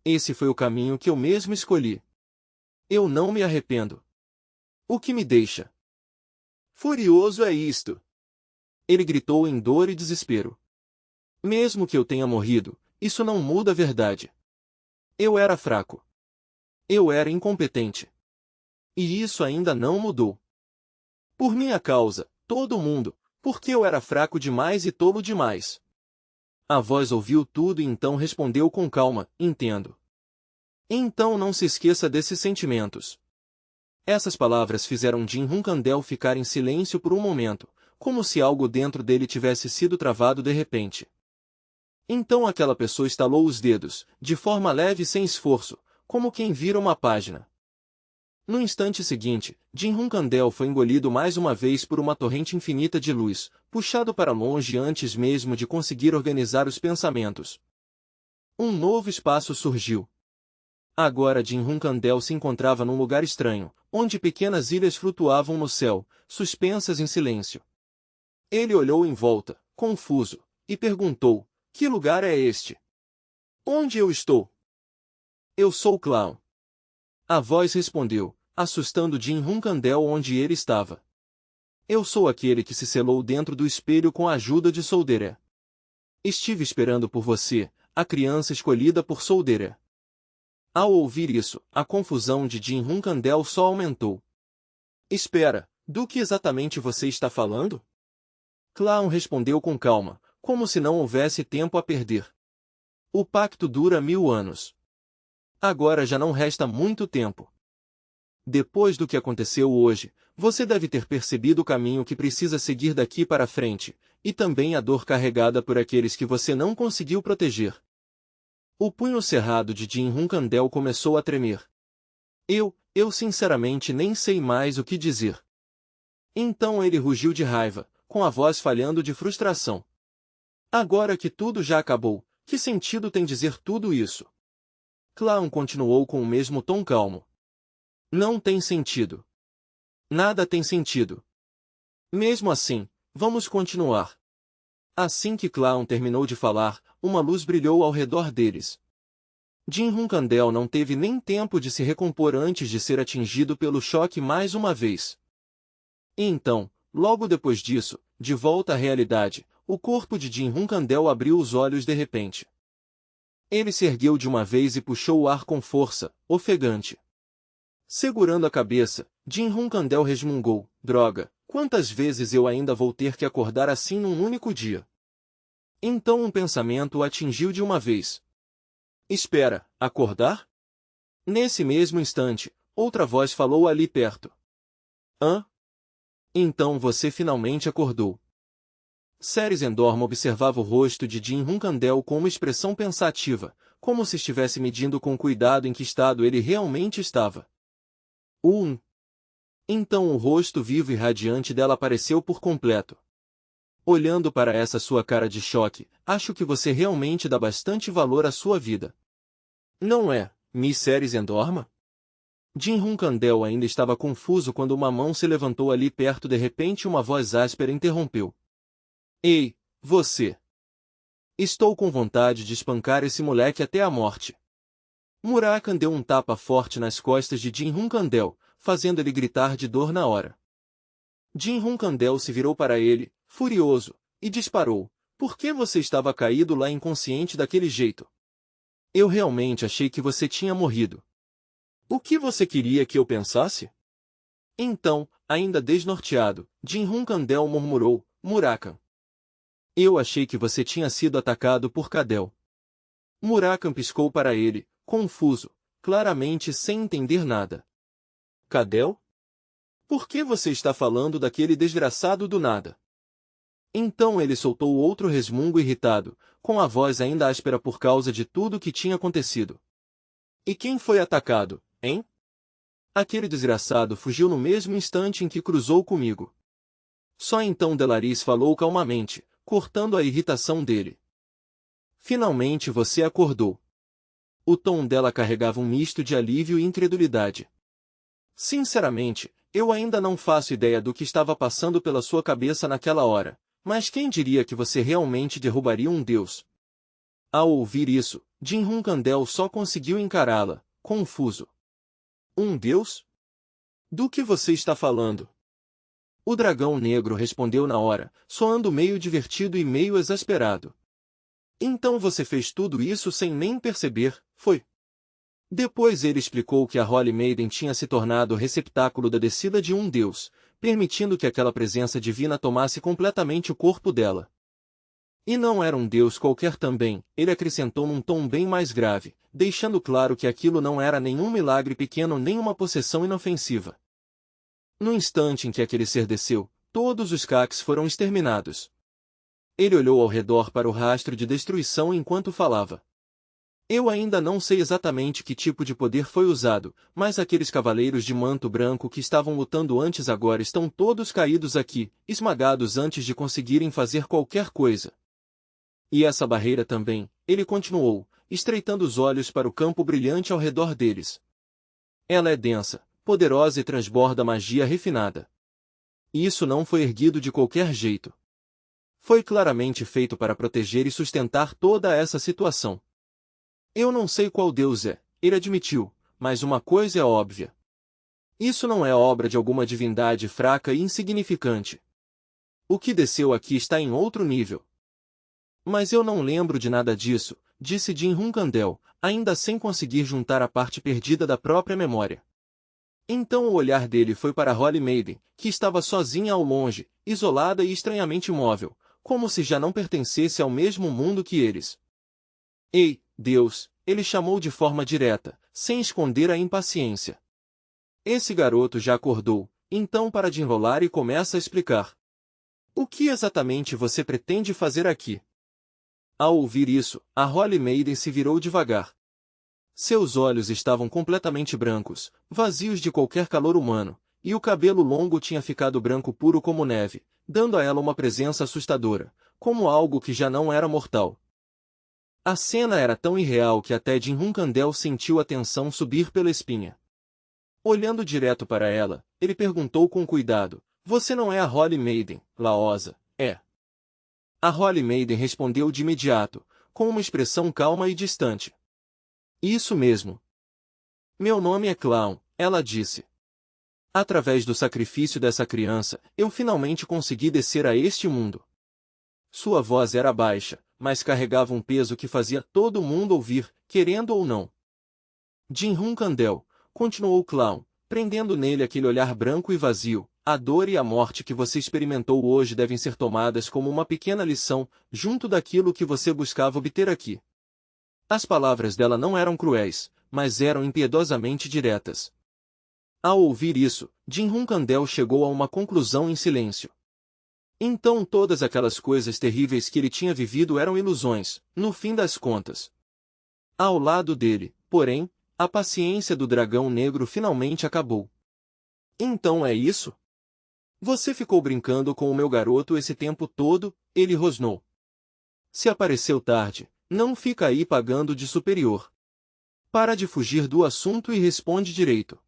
Esse foi o caminho que eu mesmo escolhi. Eu não me arrependo. O que me deixa furioso é isto. Ele gritou em dor e desespero. Mesmo que eu tenha morrido, isso não muda a verdade. Eu era fraco. Eu era incompetente. E isso ainda não mudou. Por minha causa, todo mundo, porque eu era fraco demais e tolo demais. A voz ouviu tudo e então respondeu com calma, entendo. Então não se esqueça desses sentimentos. Essas palavras fizeram Jin Hunkandel ficar em silêncio por um momento, como se algo dentro dele tivesse sido travado de repente. Então aquela pessoa estalou os dedos, de forma leve e sem esforço, como quem vira uma página. No instante seguinte, Jin Hunkandel foi engolido mais uma vez por uma torrente infinita de luz, puxado para longe antes mesmo de conseguir organizar os pensamentos. Um novo espaço surgiu. Agora Jin Hunkandel se encontrava num lugar estranho, onde pequenas ilhas flutuavam no céu, suspensas em silêncio. Ele olhou em volta, confuso, e perguntou, que lugar é este? Onde eu estou? Eu sou o clown. A voz respondeu, assustando Jin Hunkandel onde ele estava. Eu sou aquele que se selou dentro do espelho com a ajuda de Soldere. Estive esperando por você, a criança escolhida por Soldere. Ao ouvir isso, a confusão de Jin Hunkandel só aumentou. Espera, do que exatamente você está falando? Clown respondeu com calma, como se não houvesse tempo a perder. O pacto dura 1000 anos. Agora já não resta muito tempo. Depois do que aconteceu hoje, você deve ter percebido o caminho que precisa seguir daqui para frente, e também a dor carregada por aqueles que você não conseguiu proteger. O punho cerrado de Jin Hunkandel começou a tremer. Eu sinceramente nem sei mais o que dizer. Então ele rugiu de raiva, com a voz falhando de frustração. Agora que tudo já acabou, Que sentido tem dizer tudo isso? Clown continuou com o mesmo tom calmo. Não tem sentido. Nada tem sentido. Mesmo assim, vamos continuar. Assim que Clown terminou de falar, uma luz brilhou ao redor deles. Jim Hunkandel não teve nem tempo de se recompor antes de ser atingido pelo choque mais uma vez. E então, logo depois disso, de volta à realidade, o corpo de Jim Hunkandel abriu os olhos de repente. Ele se ergueu de uma vez e puxou o ar com força, ofegante. Segurando a cabeça, Jim Hunkandel resmungou: droga, quantas vezes eu ainda vou ter que acordar assim num único dia? Então um pensamento o atingiu de uma vez. Espera, acordar? Nesse mesmo instante, outra voz falou ali perto. Hã? Então você finalmente acordou. Ceres Endorm observava o rosto de Jim Hunkandel com uma expressão pensativa, como se estivesse medindo com cuidado em que estado ele realmente estava. Então o rosto vivo e radiante dela apareceu por completo. Olhando para essa sua cara de choque, acho que você realmente dá bastante valor à sua vida. Não é, Miss Ceres Endorma? Jim Hunkandel ainda estava confuso quando uma mão se levantou ali perto. De repente uma voz áspera interrompeu. Ei, você! Estou com vontade de espancar esse moleque até a morte. Murakan deu um tapa forte nas costas de Jim Hunkandel, fazendo ele gritar de dor na hora. Jim Hunkandel se virou para ele, furioso, e disparou. Por que você estava caído lá inconsciente daquele jeito? Eu realmente achei que você tinha morrido. O que você queria que eu pensasse? Então, ainda desnorteado, Jim Hunkandel murmurou, Murakan. Eu achei que você tinha sido atacado por Cadel. Murakan piscou para ele, confuso, claramente sem entender nada. Cadel? Por que você está falando daquele desgraçado do nada? Então ele soltou outro resmungo irritado, com a voz ainda áspera por causa de tudo o que tinha acontecido. E quem foi atacado, hein? Aquele desgraçado fugiu no mesmo instante em que cruzou comigo. Só então Delaris falou calmamente, cortando a irritação dele. Finalmente você acordou. O tom dela carregava um misto de alívio e incredulidade. Sinceramente, eu ainda não faço ideia do que estava passando pela sua cabeça naquela hora, mas quem diria que você realmente derrubaria um deus? Ao ouvir isso, Jim Hunkandel só conseguiu encará-la, confuso. Um deus? Do que você está falando? O dragão negro respondeu na hora, soando meio divertido e meio exasperado. Então você fez tudo isso sem nem perceber, foi? Depois ele explicou que a Holy Maiden tinha se tornado o receptáculo da descida de um deus, permitindo que aquela presença divina tomasse completamente o corpo dela. E não era um deus qualquer também, ele acrescentou num tom bem mais grave, deixando claro que aquilo não era nenhum milagre pequeno nem uma possessão inofensiva. No instante em que aquele ser desceu, todos os Caques foram exterminados. Ele olhou ao redor para o rastro de destruição enquanto falava. Eu ainda não sei exatamente que tipo de poder foi usado, mas aqueles cavaleiros de manto branco que estavam lutando antes agora estão todos caídos aqui, esmagados antes de conseguirem fazer qualquer coisa. E essa barreira também, ele continuou, estreitando os olhos para o campo brilhante ao redor deles. Ela é densa, poderosa e transborda magia refinada. E isso não foi erguido de qualquer jeito. Foi claramente feito para proteger e sustentar toda essa situação. Eu não sei qual Deus é, ele admitiu, mas uma coisa é óbvia. Isso não é obra de alguma divindade fraca e insignificante. O que desceu aqui está em outro nível. Mas eu não lembro de nada disso, disse Jim Hunkandel, ainda sem conseguir juntar a parte perdida da própria memória. Então o olhar dele foi para Holy Maiden, que estava sozinha ao longe, isolada e estranhamente imóvel, como se já não pertencesse ao mesmo mundo que eles. Ei, Deus, ele chamou de forma direta, sem esconder a impaciência. Esse garoto já acordou, então para de enrolar e começa a explicar. O que exatamente você pretende fazer aqui? Ao ouvir isso, a Holy Maiden se virou devagar. Seus olhos estavam completamente brancos, vazios de qualquer calor humano, e o cabelo longo tinha ficado branco puro como neve, dando a ela uma presença assustadora, como algo que já não era mortal. A cena era tão irreal que até Jim Hunkandel sentiu a tensão subir pela espinha. Olhando direto para ela, ele perguntou com cuidado, "Você não é a Holly Maiden, Laosa, é?" A Holly Maiden respondeu de imediato, com uma expressão calma e distante. "Isso mesmo. Meu nome é Clown", ela disse. "Através do sacrifício dessa criança, eu finalmente consegui descer a este mundo." Sua voz era baixa, mas carregava um peso que fazia todo mundo ouvir, querendo ou não. "Jim Hunkandel", continuou Clown, prendendo nele aquele olhar branco e vazio, "a dor e a morte que você experimentou hoje devem ser tomadas como uma pequena lição, junto daquilo que você buscava obter aqui." As palavras dela não eram cruéis, mas eram impiedosamente diretas. Ao ouvir isso, Jim Hunkandel chegou a uma conclusão em silêncio. Então todas aquelas coisas terríveis que ele tinha vivido eram ilusões, no fim das contas. Ao lado dele, porém, a paciência do dragão negro finalmente acabou. "Então é isso? Você ficou brincando com o meu garoto esse tempo todo?" ele rosnou. "Se apareceu tarde, não fica aí pagando de superior. Para de fugir do assunto e responde direito."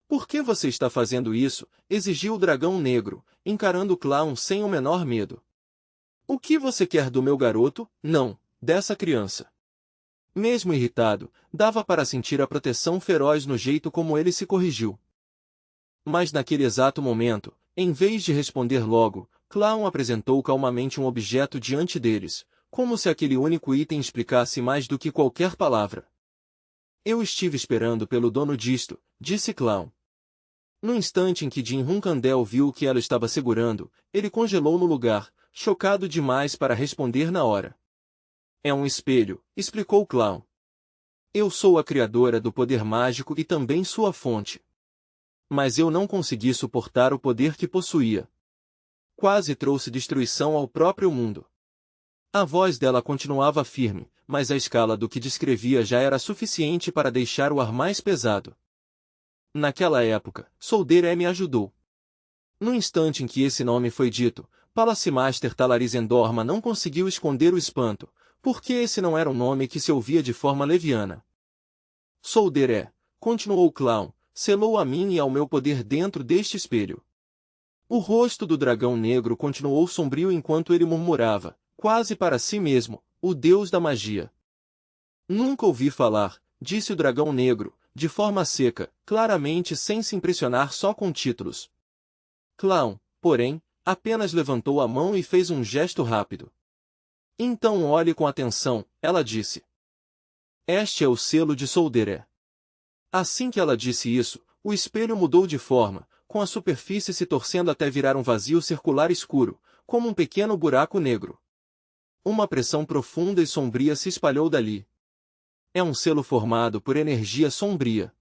"Por que você está fazendo isso?" exigiu o dragão negro, encarando o Clown sem o menor medo. "O que você quer do meu garoto? Não, dessa criança." Mesmo irritado, dava para sentir a proteção feroz no jeito como ele se corrigiu. Mas naquele exato momento, em vez de responder logo, Clown apresentou calmamente um objeto diante deles, como se aquele único item explicasse mais do que qualquer palavra. "Eu estive esperando pelo dono disto", disse Clown. No instante em que Jim Hunkandel viu o que ela estava segurando, ele congelou no lugar, chocado demais para responder na hora. "É um espelho", explicou Clown. "Eu sou a criadora do poder mágico e também sua fonte. Mas eu não consegui suportar o poder que possuía. Quase trouxe destruição ao próprio mundo." A voz dela continuava firme, mas a escala do que descrevia já era suficiente para deixar o ar mais pesado. "Naquela época, Solder me ajudou." No instante em que esse nome foi dito, Palace Master Talarizendorma não conseguiu esconder o espanto, porque esse não era um nome que se ouvia de forma leviana. "Solder continuou Clown, "selou a mim e ao meu poder dentro deste espelho." O rosto do dragão negro continuou sombrio enquanto ele murmurava, quase para si mesmo, "O deus da magia." "Nunca ouvi falar", disse o dragão negro, de forma seca, claramente sem se impressionar só com títulos. Clown, porém, apenas levantou a mão e fez um gesto rápido. "Então olhe com atenção", ela disse. "Este é o selo de Solder." Assim que ela disse isso, o espelho mudou de forma, com a superfície se torcendo até virar um vazio circular escuro, como um pequeno buraco negro. Uma pressão profunda e sombria se espalhou dali. "É um selo formado por energia sombria."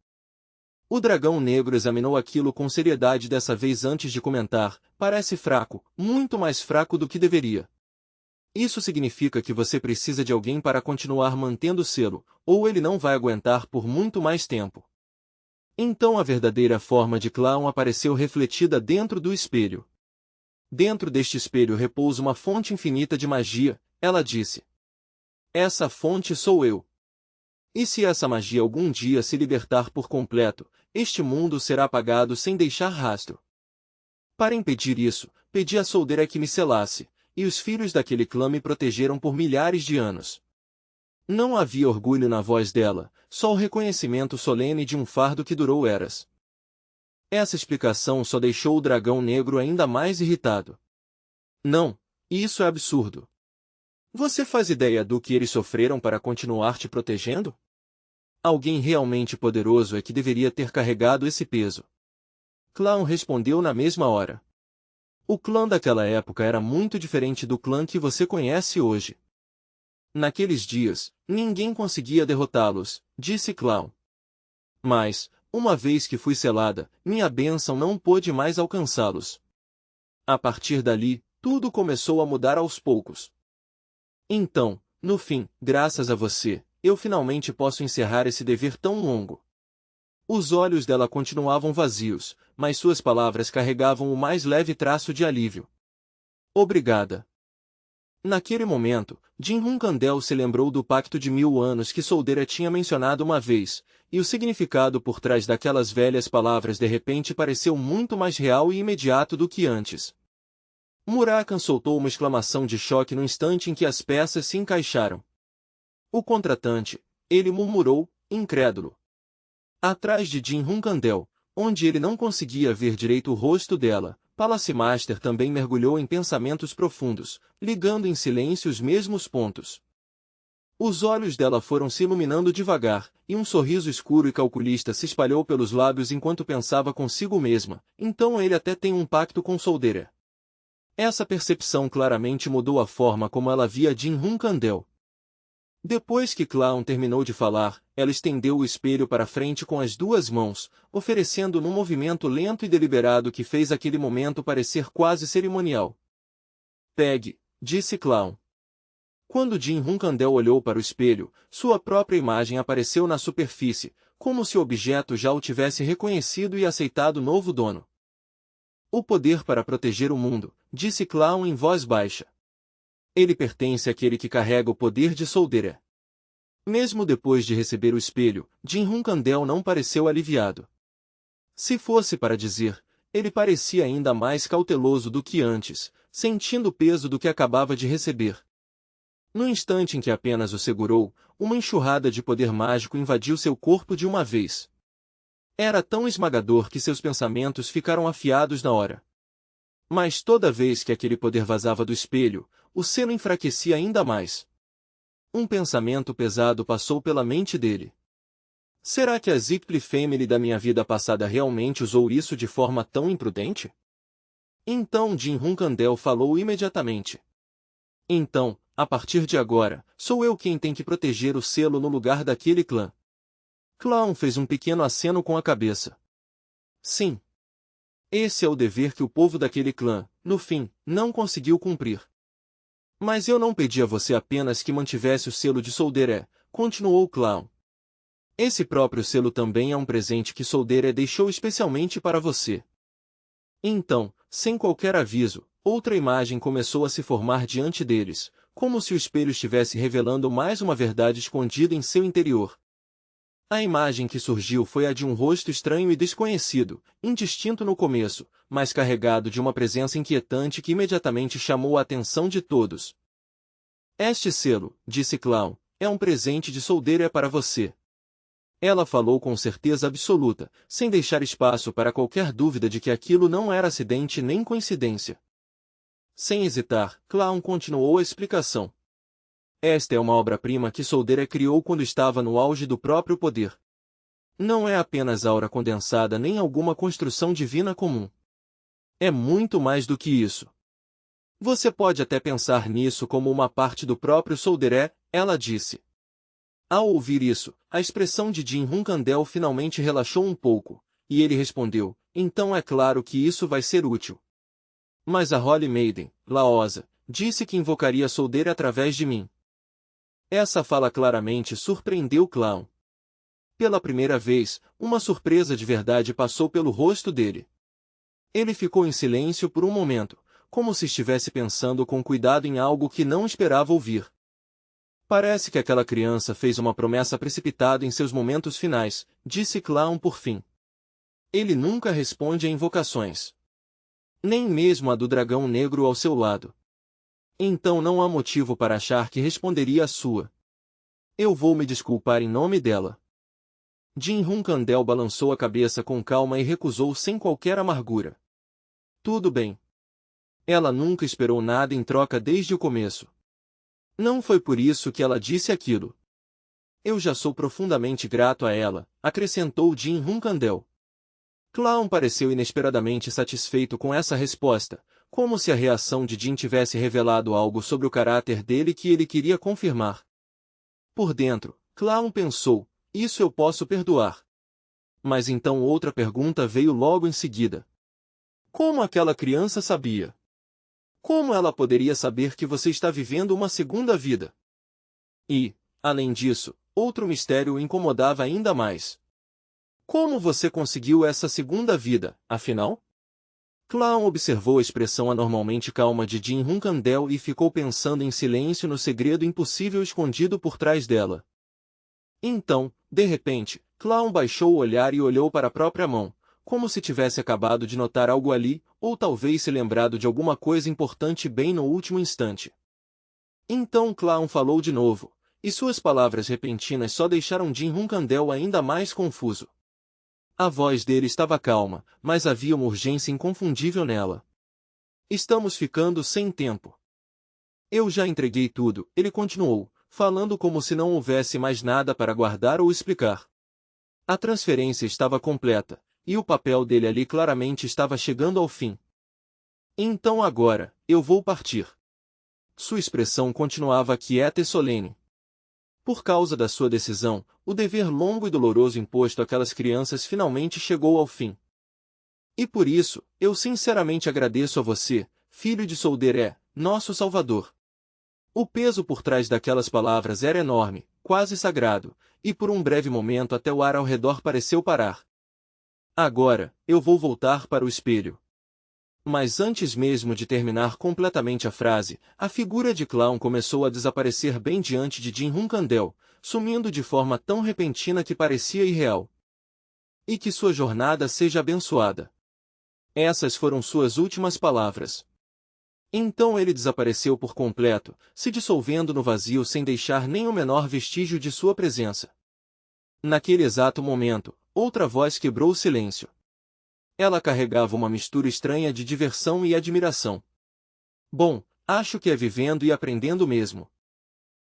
O dragão negro examinou aquilo com seriedade dessa vez antes de comentar, "Parece fraco, muito mais fraco do que deveria. Isso significa que você precisa de alguém para continuar mantendo o selo, ou ele não vai aguentar por muito mais tempo." Então a verdadeira forma de Clown apareceu refletida dentro do espelho. "Dentro deste espelho repousa uma fonte infinita de magia", ela disse. "Essa fonte sou eu. E se essa magia algum dia se libertar por completo, este mundo será apagado sem deixar rastro. Para impedir isso, pedi a Solder que me selasse, e os filhos daquele clã me protegeram por milhares de anos." Não havia orgulho na voz dela, só o reconhecimento solene de um fardo que durou eras. Essa explicação só deixou o dragão negro ainda mais irritado. "Não, isso é absurdo. Você faz ideia do que eles sofreram para continuar te protegendo? Alguém realmente poderoso é que deveria ter carregado esse peso." Clown respondeu na mesma hora. "O clã daquela época era muito diferente do clã que você conhece hoje. Naqueles dias, ninguém conseguia derrotá-los", disse Clown. "Mas, uma vez que fui selada, minha bênção não pôde mais alcançá-los. A partir dali, tudo começou a mudar aos poucos. Então, no fim, graças a você, eu finalmente posso encerrar esse dever tão longo." Os olhos dela continuavam vazios, mas suas palavras carregavam o mais leve traço de alívio. "Obrigada." Naquele momento, Jin Hunkandel se lembrou do pacto de 1000 anos que Soldera tinha mencionado uma vez, e o significado por trás daquelas velhas palavras de repente pareceu muito mais real e imediato do que antes. Murakan soltou uma exclamação de choque no instante em que as peças se encaixaram. O contratante, ele murmurou, incrédulo. Atrás de Jin Hunkandel, onde ele não conseguia ver direito o rosto dela, Palace Master também mergulhou em pensamentos profundos, ligando em silêncio os mesmos pontos. Os olhos dela foram se iluminando devagar, e um sorriso escuro e calculista se espalhou pelos lábios enquanto pensava consigo mesma, então ele até tem um pacto com Soldera. Essa percepção claramente mudou a forma como ela via Jin Hunkandel. Depois que Clown terminou de falar, ela estendeu o espelho para frente com as duas mãos, oferecendo num movimento lento e deliberado que fez aquele momento parecer quase cerimonial. Pegue, disse Clown. Quando Jin Hunkandel olhou para o espelho, sua própria imagem apareceu na superfície, como se o objeto já o tivesse reconhecido e aceitado novo dono. O poder para proteger o mundo, disse Clown em voz baixa. Ele pertence àquele que carrega o poder de Soldera. Mesmo depois de receber o espelho, Jin Hunkandel não pareceu aliviado. Se fosse para dizer, ele parecia ainda mais cauteloso do que antes, sentindo o peso do que acabava de receber. No instante em que apenas o segurou, uma enxurrada de poder mágico invadiu seu corpo de uma vez. Era tão esmagador que seus pensamentos ficaram afiados na hora. Mas toda vez que aquele poder vazava do espelho, o selo enfraquecia ainda mais. Um pensamento pesado passou pela mente dele. Será que a Zipli Family da minha vida passada realmente usou isso de forma tão imprudente? Então Jin Hunkandel falou imediatamente. Então, a partir de agora, sou eu quem tem que proteger o selo no lugar daquele clã. Clown fez um pequeno aceno com a cabeça. Sim. Esse é o dever que o povo daquele clã, no fim, não conseguiu cumprir. Mas eu não pedi a você apenas que mantivesse o selo de Soldera, continuou Clown. Esse próprio selo também é um presente que Soldera deixou especialmente para você. Então, sem qualquer aviso, outra imagem começou a se formar diante deles, como se o espelho estivesse revelando mais uma verdade escondida em seu interior. A imagem que surgiu foi a de um rosto estranho e desconhecido, indistinto no começo, mas carregado de uma presença inquietante que imediatamente chamou a atenção de todos. Este selo, disse Clown, é um presente de Soldera para você. Ela falou com certeza absoluta, sem deixar espaço para qualquer dúvida de que aquilo não era acidente nem coincidência. Sem hesitar, Clown continuou a explicação. Esta é uma obra-prima que Soldera criou quando estava no auge do próprio poder. Não é apenas aura condensada nem alguma construção divina comum. É muito mais do que isso. Você pode até pensar nisso como uma parte do próprio Soldera, ela disse. Ao ouvir isso, a expressão de Jin Hunkandel finalmente relaxou um pouco, e ele respondeu, então é claro que isso vai ser útil. Mas a Holy Maiden, Laosa, disse que invocaria Soldera através de mim. Essa fala claramente surpreendeu Clown. Pela primeira vez, uma surpresa de verdade passou pelo rosto dele. Ele ficou em silêncio por um momento, como se estivesse pensando com cuidado em algo que não esperava ouvir. Parece que aquela criança fez uma promessa precipitada em seus momentos finais, disse Clown por fim. Ele nunca responde a invocações. Nem mesmo a do dragão negro ao seu lado. Então não há motivo para achar que responderia a sua. Eu vou me desculpar em nome dela. Jin Hunkandel balançou a cabeça com calma e recusou sem qualquer amargura. Tudo bem. Ela nunca esperou nada em troca desde o começo. Não foi por isso que ela disse aquilo. Eu já sou profundamente grato a ela, acrescentou Jin Hunkandel. Clown pareceu inesperadamente satisfeito com essa resposta, como se a reação de Jin tivesse revelado algo sobre o caráter dele que ele queria confirmar. Por dentro, Clown pensou, isso eu posso perdoar. Mas então outra pergunta veio logo em seguida. Como aquela criança sabia? Como ela poderia saber que você está vivendo uma segunda vida? E, além disso, outro mistério o incomodava ainda mais. Como você conseguiu essa segunda vida, afinal? Clown observou a expressão anormalmente calma de Jin Hunkandel e ficou pensando em silêncio no segredo impossível escondido por trás dela. Então, de repente, Clown baixou o olhar e olhou para a própria mão, como se tivesse acabado de notar algo ali, ou talvez se lembrado de alguma coisa importante bem no último instante. Então Clown falou de novo, e suas palavras repentinas só deixaram Jin Hunkandel ainda mais confuso. A voz dele estava calma, mas havia uma urgência inconfundível nela. Estamos ficando sem tempo. Eu já entreguei tudo, ele continuou, falando como se não houvesse mais nada para guardar ou explicar. A transferência estava completa, e o papel dele ali claramente estava chegando ao fim. Então agora, eu vou partir. Sua expressão continuava quieta e solene. Por causa da sua decisão, o dever longo e doloroso imposto àquelas crianças finalmente chegou ao fim. E por isso, eu sinceramente agradeço a você, filho de Solderé, nosso Salvador. O peso por trás daquelas palavras era enorme, quase sagrado, e por um breve momento até o ar ao redor pareceu parar. Agora, eu vou voltar para o espelho. Mas antes mesmo de terminar completamente a frase, a figura de Clown começou a desaparecer bem diante de Jin Hunkandel, sumindo de forma tão repentina que parecia irreal. E que sua jornada seja abençoada. Essas foram suas últimas palavras. Então ele desapareceu por completo, se dissolvendo no vazio sem deixar nem o menor vestígio de sua presença. Naquele exato momento, outra voz quebrou o silêncio. Ela carregava uma mistura estranha de diversão e admiração. Bom, acho que é vivendo e aprendendo mesmo.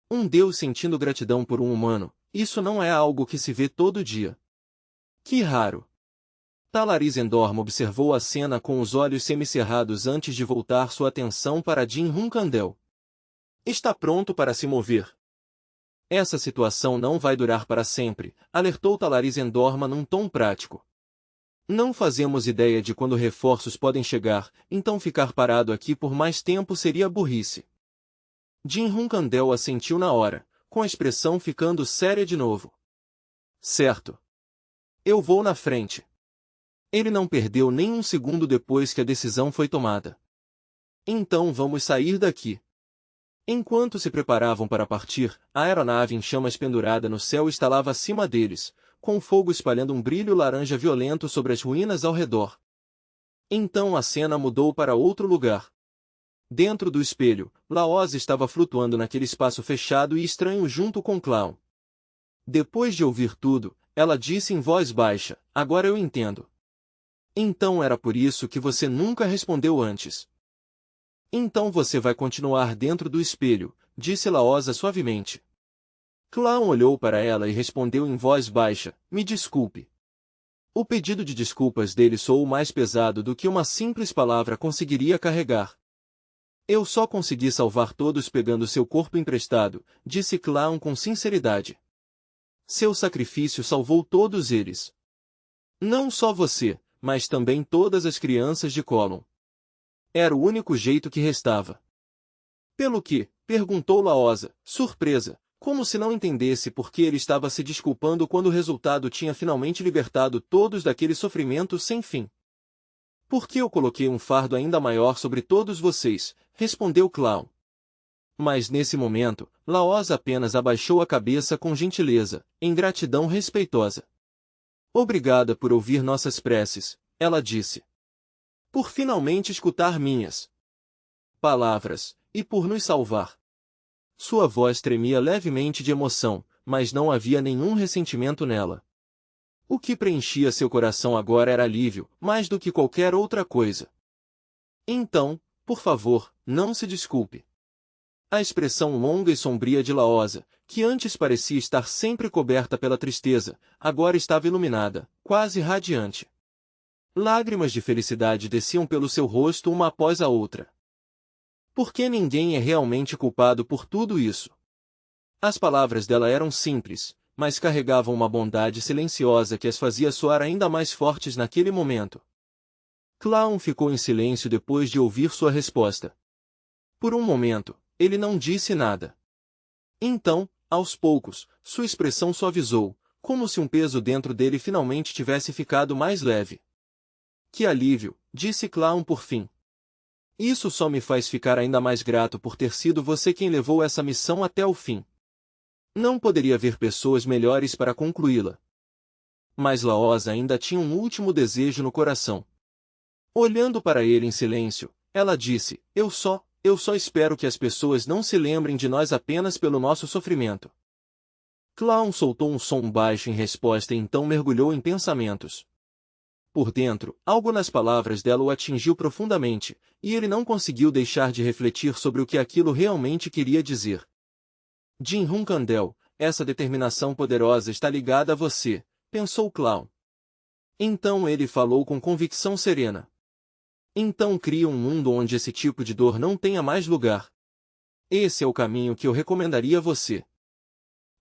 Um Deus sentindo gratidão por um humano, isso não é algo que se vê todo dia. Que raro. Talariz Endorm observou a cena com os olhos semicerrados antes de voltar sua atenção para Jin Hunkandel. Está pronto para se mover. Essa situação não vai durar para sempre, alertou Talariz Endorm num tom prático. Não fazemos ideia de quando reforços podem chegar, então ficar parado aqui por mais tempo seria burrice. Jin Hunkandel assentiu na hora, com a expressão ficando séria de novo. Certo. Eu vou na frente. Ele não perdeu nem um segundo depois que a decisão foi tomada. Então vamos sair daqui. Enquanto se preparavam para partir, a aeronave em chamas pendurada no céu estalava acima deles, com o fogo espalhando um brilho laranja violento sobre as ruínas ao redor. Então a cena mudou para outro lugar. Dentro do espelho, Laoz estava flutuando naquele espaço fechado e estranho junto com Clown. Depois de ouvir tudo, ela disse em voz baixa, agora eu entendo. Então era por isso que você nunca respondeu antes. Então você vai continuar dentro do espelho, disse Laosa suavemente. Clown olhou para ela e respondeu em voz baixa, me desculpe. O pedido de desculpas dele soou mais pesado do que uma simples palavra conseguiria carregar. Eu só consegui salvar todos pegando seu corpo emprestado, disse Clown com sinceridade. Seu sacrifício salvou todos eles. Não só você, mas também todas as crianças de Colon. Era o único jeito que restava. Pelo que? Perguntou Laosa, surpresa, como se não entendesse por que ele estava se desculpando quando o resultado tinha finalmente libertado todos daquele sofrimento sem fim. Porque eu coloquei um fardo ainda maior sobre todos vocês, respondeu Clown. Mas nesse momento, Laosa apenas abaixou a cabeça com gentileza, em gratidão respeitosa. Obrigada por ouvir nossas preces, ela disse. Por finalmente escutar minhas palavras, e por nos salvar. Sua voz tremia levemente de emoção, mas não havia nenhum ressentimento nela. O que preenchia seu coração agora era alívio, mais do que qualquer outra coisa. Então, por favor, não se desculpe. A expressão longa e sombria de Laosa, que antes parecia estar sempre coberta pela tristeza, agora estava iluminada, quase radiante. Lágrimas de felicidade desciam pelo seu rosto uma após a outra. Porque ninguém é realmente culpado por tudo isso. As palavras dela eram simples, mas carregavam uma bondade silenciosa que as fazia soar ainda mais fortes naquele momento. Clown ficou em silêncio depois de ouvir sua resposta. Por um momento, ele não disse nada. Então, aos poucos, sua expressão suavizou, como se um peso dentro dele finalmente tivesse ficado mais leve. Que alívio, disse Clown por fim. Isso só me faz ficar ainda mais grato por ter sido você quem levou essa missão até o fim. Não poderia haver pessoas melhores para concluí-la. Mas Laosa ainda tinha um último desejo no coração. Olhando para ele em silêncio, ela disse, eu só espero que as pessoas não se lembrem de nós apenas pelo nosso sofrimento. Clown soltou um som baixo em resposta e então mergulhou em pensamentos. Por dentro, algo nas palavras dela o atingiu profundamente, e ele não conseguiu deixar de refletir sobre o que aquilo realmente queria dizer. Jin-Hun Kandel, essa determinação poderosa está ligada a você, pensou Clown. Então ele falou com convicção serena. Então cria um mundo onde esse tipo de dor não tenha mais lugar. Esse é o caminho que eu recomendaria a você.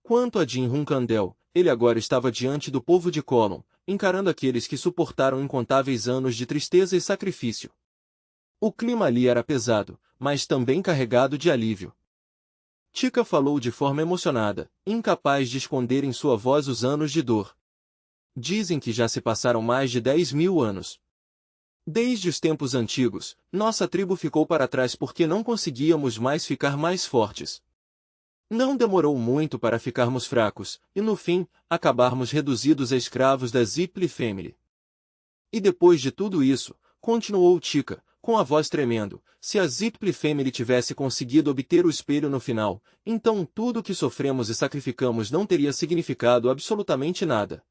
Quanto a Jin-Hun Kandel, ele agora estava diante do povo de Colon, encarando aqueles que suportaram incontáveis anos de tristeza e sacrifício. O clima ali era pesado, mas também carregado de alívio. Tika falou de forma emocionada, incapaz de esconder em sua voz os anos de dor. Dizem que já se passaram mais de 10.000 anos. Desde os tempos antigos, nossa tribo ficou para trás porque não conseguíamos mais ficar mais fortes. Não demorou muito para ficarmos fracos, e no fim, acabarmos reduzidos a escravos da Zipli Family. E depois de tudo isso, continuou Tika, com a voz tremendo, se a Zipli Family tivesse conseguido obter o espelho no final, então tudo o que sofremos e sacrificamos não teria significado absolutamente nada.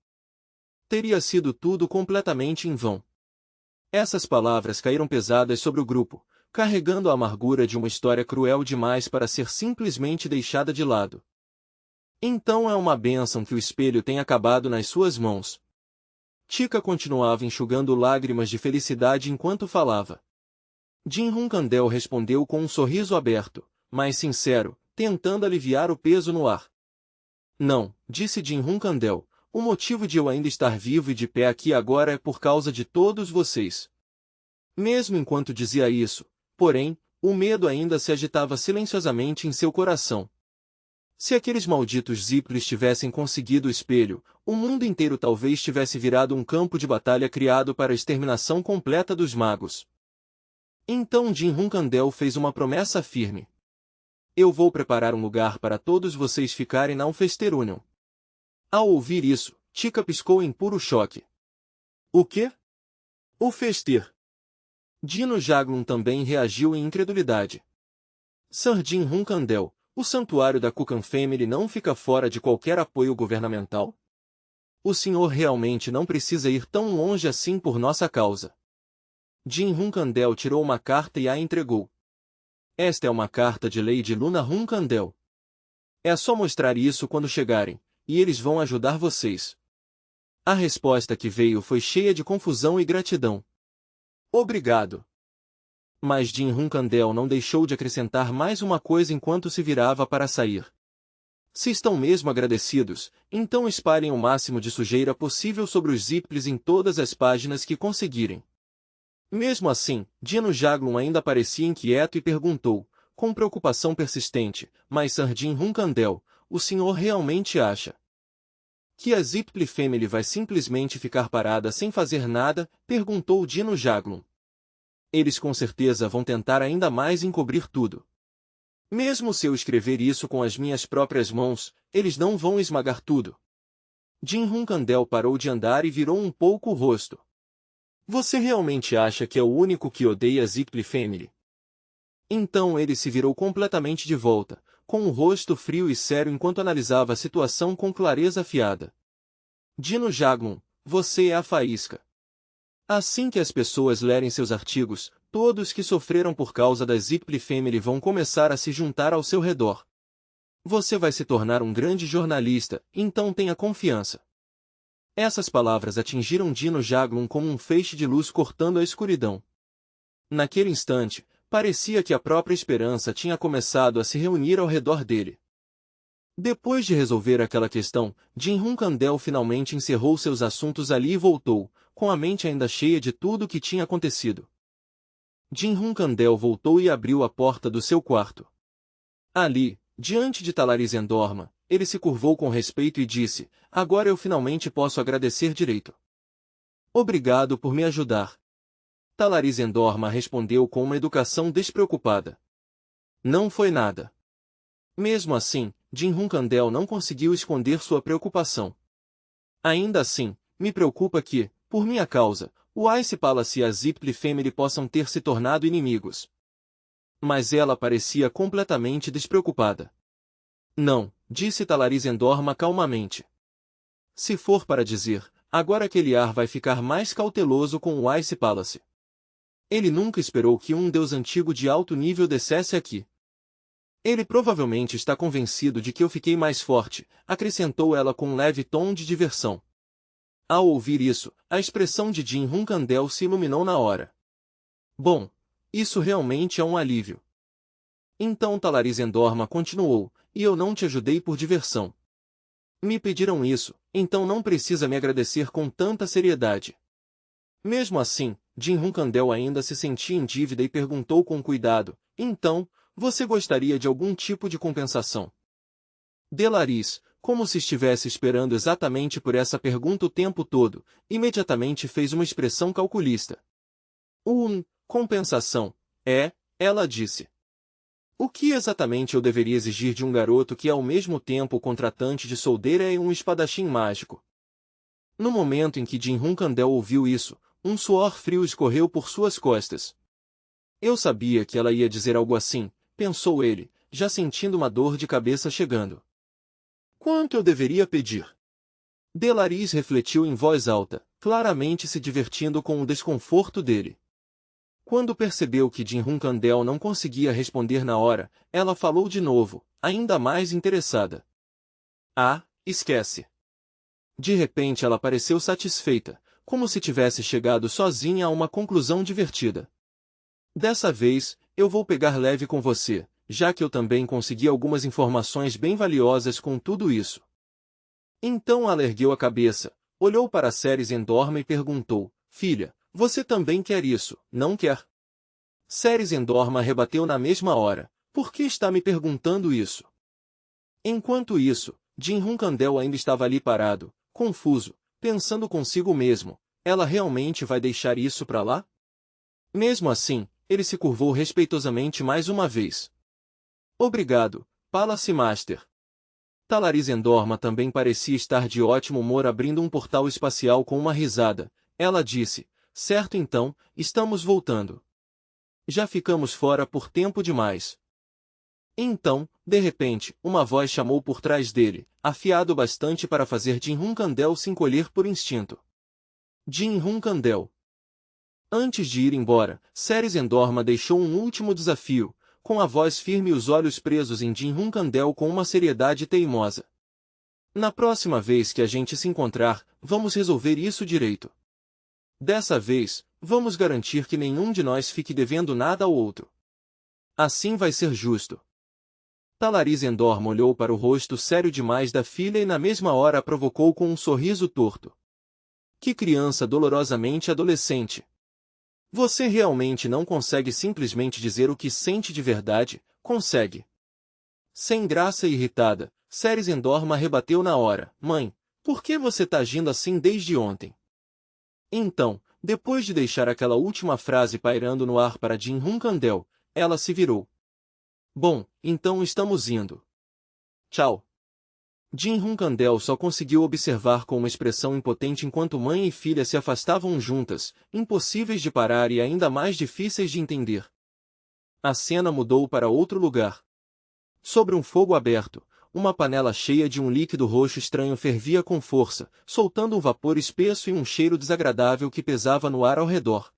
Teria sido tudo completamente em vão. Essas palavras caíram pesadas sobre o grupo, carregando a amargura de uma história cruel demais para ser simplesmente deixada de lado. Então é uma bênção que o espelho tenha acabado nas suas mãos. Tika continuava enxugando lágrimas de felicidade enquanto falava. Jin-Hun Kandel respondeu com um sorriso aberto, mas sincero, tentando aliviar o peso no ar. Não, disse Jin-Hun Kandel, o motivo de eu ainda estar vivo e de pé aqui agora é por causa de todos vocês. Mesmo enquanto dizia isso, porém, o medo ainda se agitava silenciosamente em seu coração. Se aqueles malditos Ziplis tivessem conseguido o espelho, o mundo inteiro talvez tivesse virado um campo de batalha criado para a exterminação completa dos magos. Então Jin-Hun Kandel fez uma promessa firme. Eu vou preparar um lugar para todos vocês ficarem na Unfesterunion. Ao ouvir isso, Tika piscou em puro choque. O quê? O Fester. Dino Jaglum também reagiu em incredulidade. Sir Jin-Hun Kandel, o santuário da Kukan Family não fica fora de qualquer apoio governamental? O senhor realmente não precisa ir tão longe assim por nossa causa. Jin-Hun Kandel tirou uma carta e a entregou. Esta é uma carta de Lady Luna Hun Kandel. É só mostrar isso quando chegarem, e eles vão ajudar vocês. A resposta que veio foi cheia de confusão e gratidão. Obrigado. Mas Jin-Hun Kandel não deixou de acrescentar mais uma coisa enquanto se virava para sair. Se estão mesmo agradecidos, então espalhem o máximo de sujeira possível sobre os Ziplis em todas as páginas que conseguirem. Mesmo assim, Dino Jaglum ainda parecia inquieto e perguntou, com preocupação persistente, mas Sir Jin-Hun Kandel, o senhor realmente acha que a Zipli Family vai simplesmente ficar parada sem fazer nada? Perguntou Dino Jaglum. Eles com certeza vão tentar ainda mais encobrir tudo. Mesmo se eu escrever isso com as minhas próprias mãos, eles não vão esmagar tudo. Jin-Hun Kandel parou de andar e virou um pouco o rosto. Você realmente acha que é o único que odeia a Zipli Family? Então ele se virou completamente de volta, com o rosto frio e sério enquanto analisava a situação com clareza afiada. Dino Jaglum, você é a faísca. Assim que as pessoas lerem seus artigos, todos que sofreram por causa da Zipli Family vão começar a se juntar ao seu redor. Você vai se tornar um grande jornalista, então tenha confiança. Essas palavras atingiram Dino Jaglum como um feixe de luz cortando a escuridão. Naquele instante, parecia que a própria esperança tinha começado a se reunir ao redor dele. Depois de resolver aquela questão, Jin-Hun Kandel finalmente encerrou seus assuntos ali e voltou, com a mente ainda cheia de tudo o que tinha acontecido. Jin-Hun Kandel voltou e abriu a porta do seu quarto. Ali, diante de Talaris Endorma, ele se curvou com respeito e disse, agora eu finalmente posso agradecer direito. Obrigado por me ajudar. Talariz Endorma respondeu com uma educação despreocupada. Não foi nada. Mesmo assim, Jin Hunkandel não conseguiu esconder sua preocupação. Ainda assim, me preocupa que, por minha causa, o Ice Palace e a Zipli Family possam ter se tornado inimigos. Mas ela parecia completamente despreocupada. Não, disse Talariz Endorma calmamente. Se for para dizer, agora aquele ar vai ficar mais cauteloso com o Ice Palace. Ele nunca esperou que um deus antigo de alto nível descesse aqui. Ele provavelmente está convencido de que eu fiquei mais forte, acrescentou ela com um leve tom de diversão. Ao ouvir isso, a expressão de Jin Hunkandel se iluminou na hora. Bom, isso realmente é um alívio. Então Talariz Endorma continuou, e eu não te ajudei por diversão. Me pediram isso, então não precisa me agradecer com tanta seriedade. Mesmo assim, Jin Hunkandel ainda se sentia em dívida e perguntou com cuidado, então, você gostaria de algum tipo de compensação? Delariz, como se estivesse esperando exatamente por essa pergunta o tempo todo, imediatamente fez uma expressão calculista. Compensação, ela disse. O que exatamente eu deveria exigir de um garoto que é ao mesmo tempo contratante de soldeira e um espadachim mágico? No momento em que Jin Hunkandel ouviu isso, um suor frio escorreu por suas costas. Eu sabia que ela ia dizer algo assim, pensou ele, já sentindo uma dor de cabeça chegando. Quanto eu deveria pedir? Delariz refletiu em voz alta, claramente se divertindo com o desconforto dele. Quando percebeu que Jin Hunkandel não conseguia responder na hora, ela falou de novo, ainda mais interessada. Ah, esquece. De repente ela pareceu satisfeita, como se tivesse chegado sozinha a uma conclusão divertida. Dessa vez, eu vou pegar leve com você, já que eu também consegui algumas informações bem valiosas com tudo isso. Então ela ergueu a cabeça, olhou para Ceres Endorma e perguntou, filha, você também quer isso, não quer? Ceres Endorma rebateu na mesma hora, por que está me perguntando isso? Enquanto isso, Jin Hunkandel ainda estava ali parado, confuso, pensando consigo mesmo, ela realmente vai deixar isso para lá? Mesmo assim, ele se curvou respeitosamente mais uma vez. Obrigado, Palace Master. Talariz Endorma também parecia estar de ótimo humor abrindo um portal espacial com uma risada. Ela disse, certo então, estamos voltando. Já ficamos fora por tempo demais. Então, de repente, uma voz chamou por trás dele, afiado bastante para fazer Jin Hunkandel se encolher por instinto. Jin Hunkandel. Antes de ir embora, Ceres Endorma deixou um último desafio, com a voz firme e os olhos presos em Jin Hunkandel com uma seriedade teimosa. Na próxima vez que a gente se encontrar, vamos resolver isso direito. Dessa vez, vamos garantir que nenhum de nós fique devendo nada ao outro. Assim vai ser justo. Talariz Endorma olhou para o rosto sério demais da filha e na mesma hora a provocou com um sorriso torto. Que criança dolorosamente adolescente. Você realmente não consegue simplesmente dizer o que sente de verdade, consegue? Sem graça e irritada, Ceres Endorma rebateu na hora. Mãe, por que você tá agindo assim desde ontem? Então, depois de deixar aquela última frase pairando no ar para Jin Hunkandel, ela se virou. Bom, então estamos indo. Tchau. Jin Hunkandel só conseguiu observar com uma expressão impotente enquanto mãe e filha se afastavam juntas, impossíveis de parar e ainda mais difíceis de entender. A cena mudou para outro lugar. Sobre um fogo aberto, uma panela cheia de um líquido roxo estranho fervia com força, soltando um vapor espesso e um cheiro desagradável que pesava no ar ao redor.